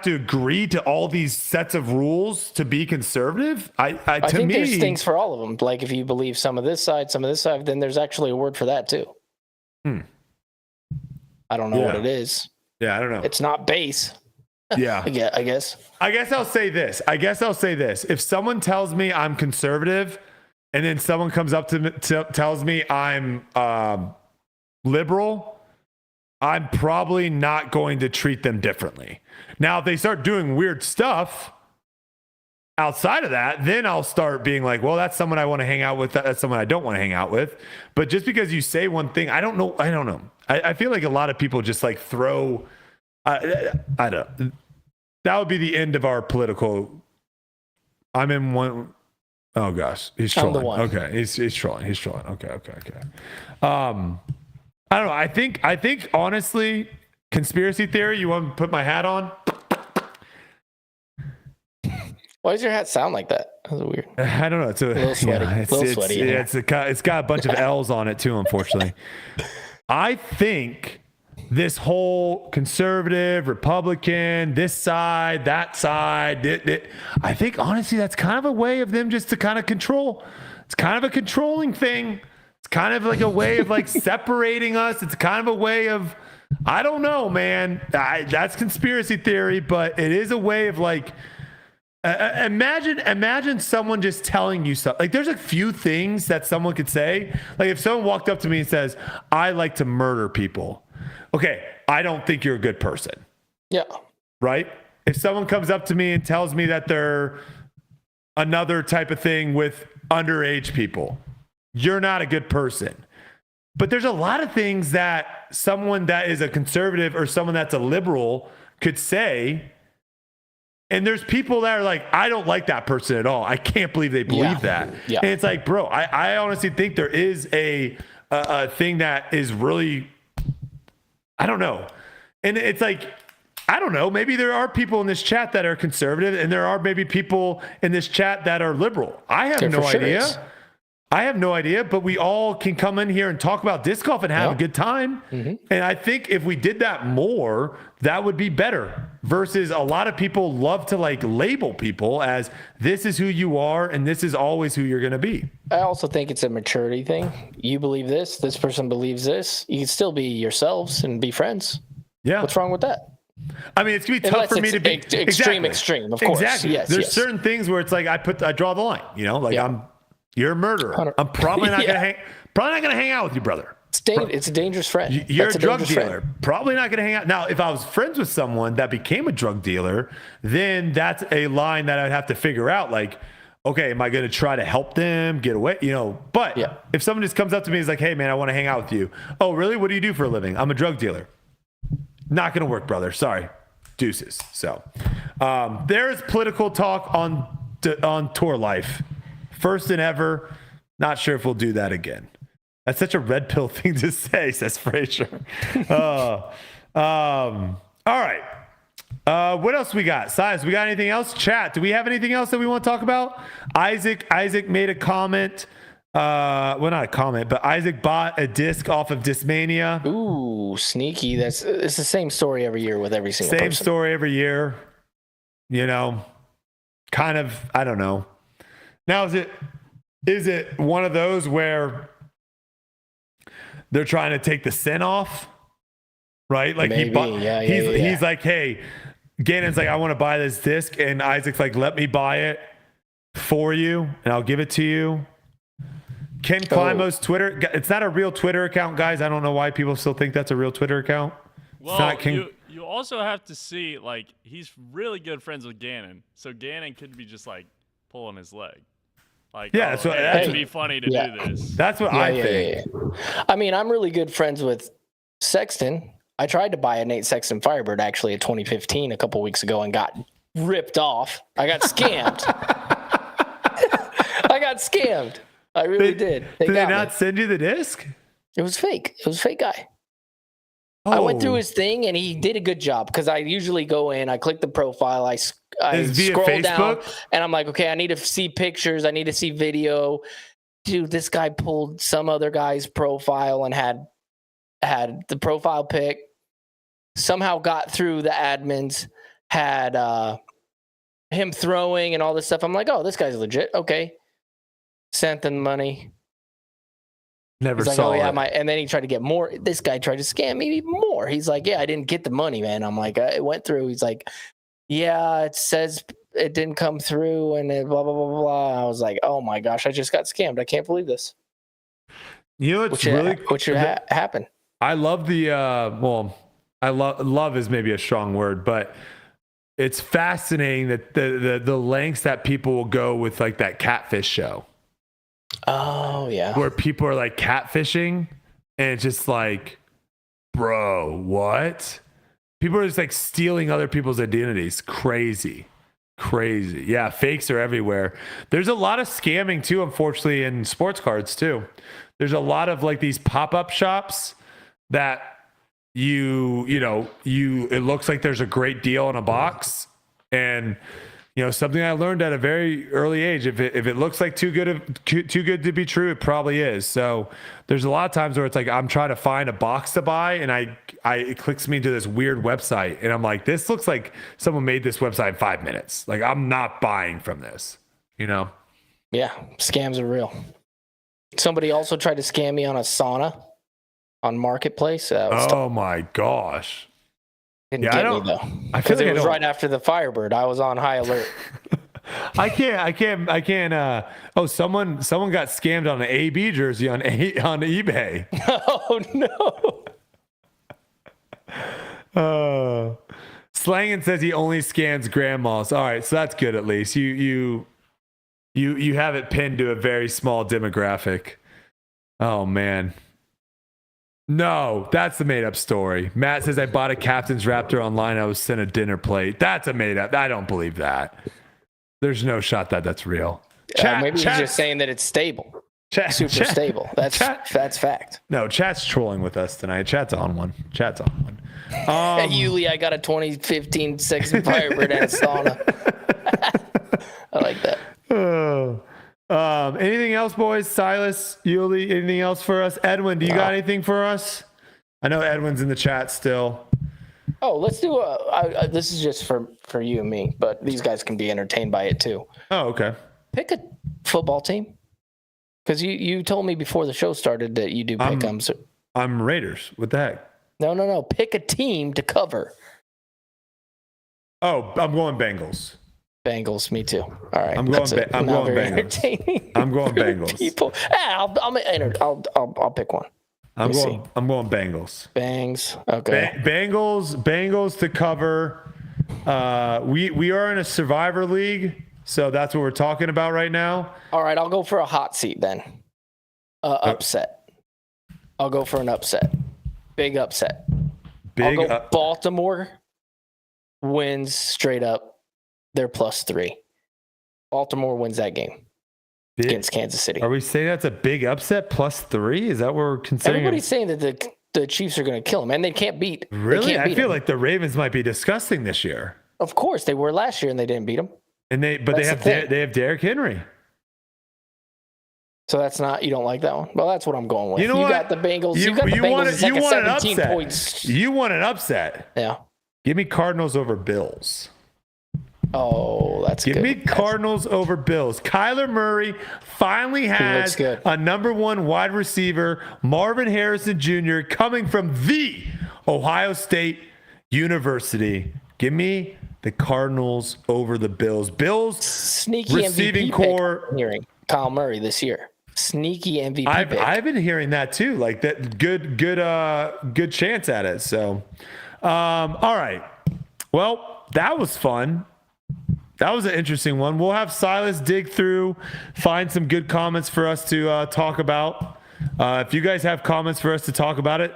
Speaker 1: to agree to all these sets of rules to be conservative.
Speaker 2: I think there's things for all of them. Like if you believe some of this side, then there's actually a word for that too. I don't know what it is.
Speaker 1: Yeah, I don't know.
Speaker 2: It's not base.
Speaker 1: Yeah.
Speaker 2: I guess.
Speaker 1: I guess I'll say this. If someone tells me I'm conservative and then someone comes up to me, tells me I'm liberal, I'm probably not going to treat them differently. Now, if they start doing weird stuff outside of that, then I'll start being like, well, that's someone I want to hang out with. That's someone I don't want to hang out with. But just because you say one thing, I don't know. I feel like a lot of people just like throw, I don't. That would be the end of our political. I'm in one. Oh gosh, he's
Speaker 2: I'm
Speaker 1: trolling.
Speaker 2: the one.
Speaker 1: Okay, he's trolling. Okay. I don't know. I think honestly, conspiracy theory. You want to put my hat on?
Speaker 2: Why does your hat sound like that? That was weird.
Speaker 1: I don't know. It's a
Speaker 2: little sweaty.
Speaker 1: It's got a bunch of L's on it too. Unfortunately, I think this whole conservative, Republican, this side, that side. I think honestly, that's kind of a way of them just to kind of control. It's kind of a controlling thing. It's kind of like a way of like separating us. It's kind of a way of, I don't know, man. That's conspiracy theory, but it is a way of like, imagine someone just telling you something. Like there's a few things that someone could say. Like if someone walked up to me and says, I like to murder people. Okay, I don't think you're a good person.
Speaker 2: Yeah.
Speaker 1: Right? If someone comes up to me and tells me that they're another type of thing with underage people. You're not a good person. But there's a lot of things that someone that is a conservative or someone that's a liberal could say. And there's people that are like, I don't like that person at all. I can't believe they believe that.
Speaker 2: Yeah.
Speaker 1: And it's like, bro, I honestly think there is a thing that is really, I don't know. And it's like, I don't know. Maybe there are people in this chat that are conservative, and there are maybe people in this chat that are liberal. I have no idea. I have no idea, but we all can come in here and talk about disc golf and have a good time. And I think if we did that more, that would be better versus a lot of people love to like label people as this is who you are and this is always who you're going to be.
Speaker 2: I also think it's a maturity thing. You believe this person believes this. You can still be yourselves and be friends. Yeah. What's wrong with that?
Speaker 1: I mean, it's gonna be tough for me to be
Speaker 2: extreme, of course.
Speaker 1: Exactly.
Speaker 2: Yes,
Speaker 1: There's certain things where it's like I draw the line, you know, like you're a murderer. I'm probably not gonna hang out with you, brother.
Speaker 2: It's a dangerous friend.
Speaker 1: You're a drug dealer. Probably not gonna hang out. Now, if I was friends with someone that became a drug dealer, then that's a line that I'd have to figure out. Like, okay, am I gonna try to help them get away? You know, but if someone just comes up to me and is like, hey man, I want to hang out with you. Oh, really? What do you do for a living? I'm a drug dealer. Not going to work, brother. Sorry. Deuces. So there's political talk on Tour Life. First and ever. Not sure if we'll do that again. That's such a red pill thing to say, says Frazier. All right. What else we got? Size, we got anything else? Chat, do we have anything else that we want to talk about? Isaac made a comment. Well, not a comment, but Isaac bought a disc off of Discmania.
Speaker 2: Ooh, sneaky. It's the same story every year with every single person.
Speaker 1: Same story every year. You know, kind of, I don't know. Now, is it one of those where they're trying to take the sin off? Right? Like
Speaker 2: maybe.
Speaker 1: He's like, hey, Gannon's like, I want to buy this disc, and Isaac's like, let me buy it for you, and I'll give it to you. Ken Climo's Twitter. It's not a real Twitter account, guys. I don't know why people still think that's a real Twitter account.
Speaker 3: Well, you also have to see, like, he's really good friends with Gannon. So Gannon could be just, like, pulling his leg. Like, it'd be funny to do this.
Speaker 1: That's what I think.
Speaker 2: I mean, I'm really good friends with Sexton. I tried to buy a Nate Sexton Firebird, actually, in 2015 a couple weeks ago and got ripped off. I got scammed. I really did.
Speaker 1: Did they not send you the disc?
Speaker 2: It was fake. It was a fake guy. I went through his thing and he did a good job because I usually go in, I click the profile, I scroll down, and I'm like, okay, I need to see pictures, I need to see video. Dude, this guy pulled some other guy's profile and had the profile pic. Somehow got through the admins, had him throwing and all this stuff. I'm like, oh, this guy's legit. Okay. Sent them money.
Speaker 1: Never saw it.
Speaker 2: And then he tried to get more. This guy tried to scam me even more. He's like, yeah, I didn't get the money, man. I'm like, it went through. He's like, yeah, it says it didn't come through and blah, blah, blah, blah. I was like, oh my gosh, I just got scammed. I can't believe this.
Speaker 1: You know,
Speaker 2: what should happen?
Speaker 1: I love love is maybe a strong word, but it's fascinating that the lengths that people will go with like that catfish show.
Speaker 2: Oh yeah.
Speaker 1: Where people are like catfishing and it's just like, bro, what? People are just like stealing other people's identities. Crazy. Yeah, fakes are everywhere. There's a lot of scamming too, unfortunately, in sports cards too. There's a lot of like these pop-up shops that it looks like there's a great deal in a box, and something I learned at a very early age, if it looks like too good to be true, it probably is. So there's a lot of times where it's like I'm trying to find a box to buy, and it clicks me to this weird website, and I'm like, this looks like someone made this website in 5 minutes. Like, I'm not buying from this. Yeah,
Speaker 2: scams are real. Somebody also tried to scam me on a sauna on Marketplace.
Speaker 1: Oh my gosh.
Speaker 2: Didn't get me though. I feel like it was right after the Firebird. I was on high alert.
Speaker 1: I can't. Someone got scammed on an AB jersey on eBay.
Speaker 2: Oh
Speaker 1: no. Slangin says he only scans grandmas. All right, so that's good at least. You You have it pinned to a very small demographic. Oh man. No, that's the made up story. Matt says I bought a Captain's Raptor online. I was sent a dinner plate. That's a made up. I don't believe that. There's no shot that that's real.
Speaker 2: Maybe he's just saying that it's stable. Super stable. That's fact.
Speaker 1: No, chat's trolling with us tonight. Chat's on one.
Speaker 2: Hey, Yuli, I got a 2015 Sexy Firebird and a sauna. I like that.
Speaker 1: Anything else, boys? Silas, Yuli, anything else for us? Edwin, do you got anything for us? I know Edwin's in the chat still.
Speaker 2: Oh, let's do this is just for you and me, but these guys can be entertained by it too.
Speaker 1: Oh, okay.
Speaker 2: Pick a football team. Because you told me before the show started that you do pick them.
Speaker 1: I'm Raiders. What the heck?
Speaker 2: No. Pick a team to cover.
Speaker 1: Oh, I'm going Bengals.
Speaker 2: Bengals, me too. All right,
Speaker 1: I'm going
Speaker 2: Bengals.
Speaker 1: I'm going Bengals.
Speaker 2: People, I'll pick one.
Speaker 1: I'm going Bengals.
Speaker 2: Bangs. Okay.
Speaker 1: Bengals to cover. We are in a Survivor League, so that's what we're talking about right now.
Speaker 2: All right, I'll go for a hot seat then. Upset. I'll go for an upset. Big upset. Baltimore wins straight up. They're +3. Baltimore wins that game against Kansas City.
Speaker 1: Are we saying that's a big upset? +3? Is that what we're considering?
Speaker 2: Everybody's saying that the Chiefs are going to kill them, and they can't beat.
Speaker 1: Really? I feel like the Ravens might be disgusting this year.
Speaker 2: Of course, they were last year, and they didn't beat them.
Speaker 1: And they have Derrick Henry.
Speaker 2: So that's not, you don't like that one? Well, that's what I'm going with.
Speaker 1: You know what?
Speaker 2: Got the Bengals. You got the Bengals. You want an upset. Points.
Speaker 1: You want an upset.
Speaker 2: Yeah.
Speaker 1: Give me Cardinals over Bills.
Speaker 2: Oh, that's good.
Speaker 1: Give me Cardinals over Bills. Kyler Murray finally has a number 1 wide receiver, Marvin Harrison Jr., coming from the Ohio State University. Give me the Cardinals over the Bills. Bills
Speaker 2: sneaky
Speaker 1: receiving
Speaker 2: MVP
Speaker 1: core.
Speaker 2: Hearing Kyle Murray this year. Sneaky MVP.
Speaker 1: I've been hearing that too. Like that good chance at it. So, all right. Well, that was fun. That was an interesting one. We'll have Silas dig through, find some good comments for us to talk about. If you guys have comments for us to talk about it,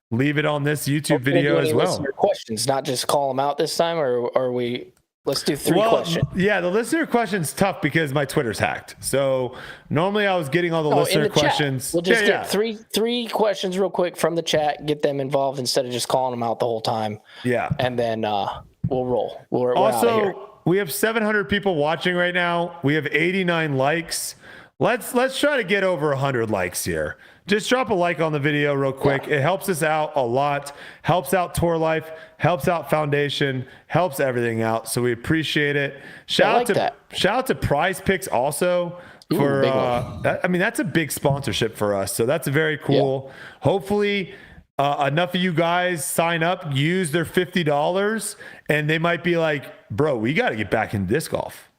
Speaker 1: leave it on this YouTube video as well.
Speaker 2: Listener questions, not just call them out this time, or are we? Let's do 3 questions.
Speaker 1: Yeah, the listener question's tough because my Twitter's hacked. So normally I was getting all the listener questions.
Speaker 2: Chat. We'll just get three questions real quick from the chat, get them involved instead of just calling them out the whole time.
Speaker 1: Yeah.
Speaker 2: And then we'll roll. We're
Speaker 1: also,
Speaker 2: out of here.
Speaker 1: We have 700 people watching right now. We have 89 likes. Let's try to get over 100 likes here. Just drop a like on the video real quick. It helps us out a lot. Helps out Tour Life. Helps out Foundation. Helps everything out. So we appreciate it. Shout out to Prize Picks also for. That's a big sponsorship for us. So that's very cool. Yeah. Hopefully. Enough of you guys sign up, use their $50, and they might be like, bro, we got to get back in disc golf.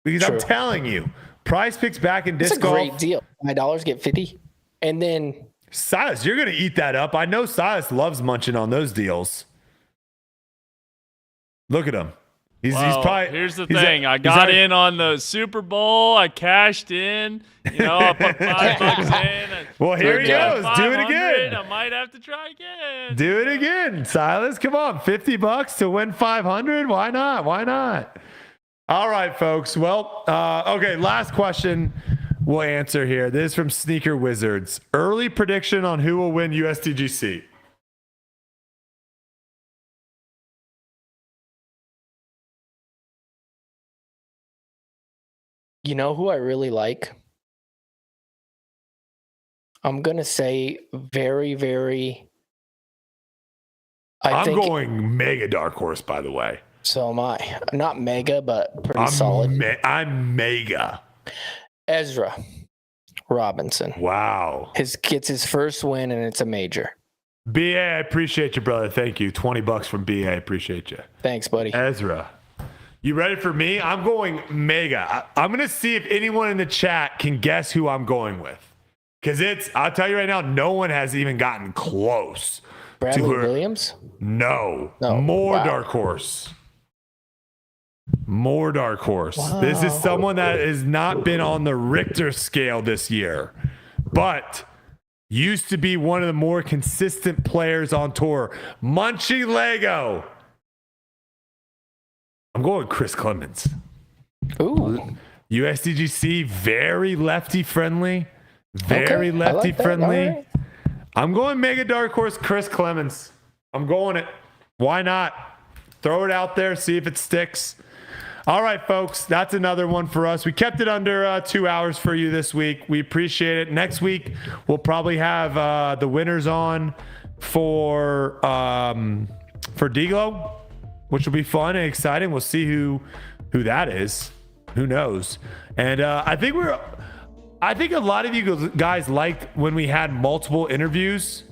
Speaker 1: Because I'm telling you, Prize Picks back in disc golf.
Speaker 2: It's a great deal. $5 get 50. And then
Speaker 1: Silas, you're going to eat that up. I know Silas loves munching on those deals. Look at him. He's probably.
Speaker 3: Here's the thing. I got in on the Super Bowl. I cashed in. I put $5 in.
Speaker 1: Well, here he goes. Do it again.
Speaker 3: I might have to try again.
Speaker 1: Do it again, Silas. Come on, $50 to win 500. Why not? All right, folks. Well, okay. Last question we'll answer here. This is from Sneaker Wizards. Early prediction on who will win USDGC.
Speaker 2: You know who I really like? I'm going to say very, very...
Speaker 1: I'm going mega dark horse, by the way.
Speaker 2: So am I. Not mega, but pretty solid.
Speaker 1: I'm mega.
Speaker 2: Ezra Robinson.
Speaker 1: Wow.
Speaker 2: Gets his first win, and it's a major.
Speaker 1: BA, I appreciate you, brother. Thank you. $20 from BA. I appreciate you.
Speaker 2: Thanks, buddy.
Speaker 1: Ezra. You ready for me? I'm going mega. I'm going to see if anyone in the chat can guess who I'm going with. Because I'll tell you right now, no one has even gotten close.
Speaker 2: Bradley Williams?
Speaker 1: No. More dark horse. More dark horse.
Speaker 2: Wow.
Speaker 1: This is someone that has not been on the Richter scale this year, but used to be one of the more consistent players on tour. Munchie Lego. I'm going Chris Clemens.
Speaker 2: Ooh.
Speaker 1: USDGC, very lefty friendly. Very lefty friendly.
Speaker 2: Right.
Speaker 1: I'm going mega dark horse Chris Clemens. I'm going it. Why not? Throw it out there, see if it sticks. All right, folks, that's another one for us. We kept it under 2 hours for you this week. We appreciate it. Next week, we'll probably have the winners on for DGLO, which will be fun and exciting. We'll see who that is. Who knows? And I think a lot of you guys liked when we had multiple interviews.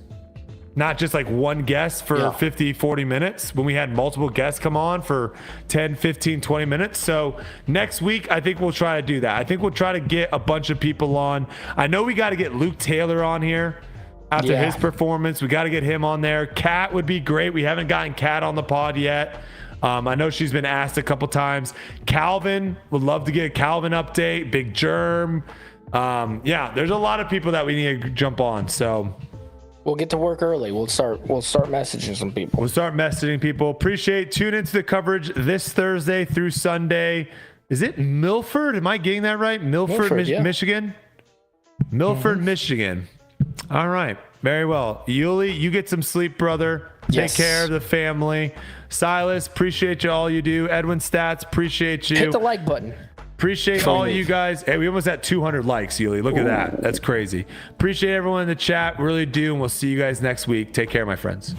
Speaker 1: Not just like one guest for 50, 40 minutes, when we had multiple guests come on for 10, 15, 20 minutes. So next week, I think we'll try to do that. I think we'll try to get a bunch of people on. I know we got to get Luke Taylor on here after his performance. We got to get him on there. Kat would be great. We haven't gotten Kat on the pod yet. I know she's been asked a couple times. Calvin, would love to get a Calvin update. Big Germ. There's a lot of people that we need to jump on. So
Speaker 2: we'll get to work early. We'll start messaging some people.
Speaker 1: We'll start messaging people. Tune into the coverage this Thursday through Sunday. Is it Milford? Am I getting that right? Milford, Michigan? Milford, Michigan. All right. Very well. Yuli, you get some sleep, brother. Take care of the family. Silas, appreciate you all you do. Edwin Stats, appreciate you.
Speaker 2: Hit the like button.
Speaker 1: Appreciate all you guys. Hey, we almost at 200 likes, Yuli. Look at that. That's crazy. Appreciate everyone in the chat. Really do. And we'll see you guys next week. Take care, my friends.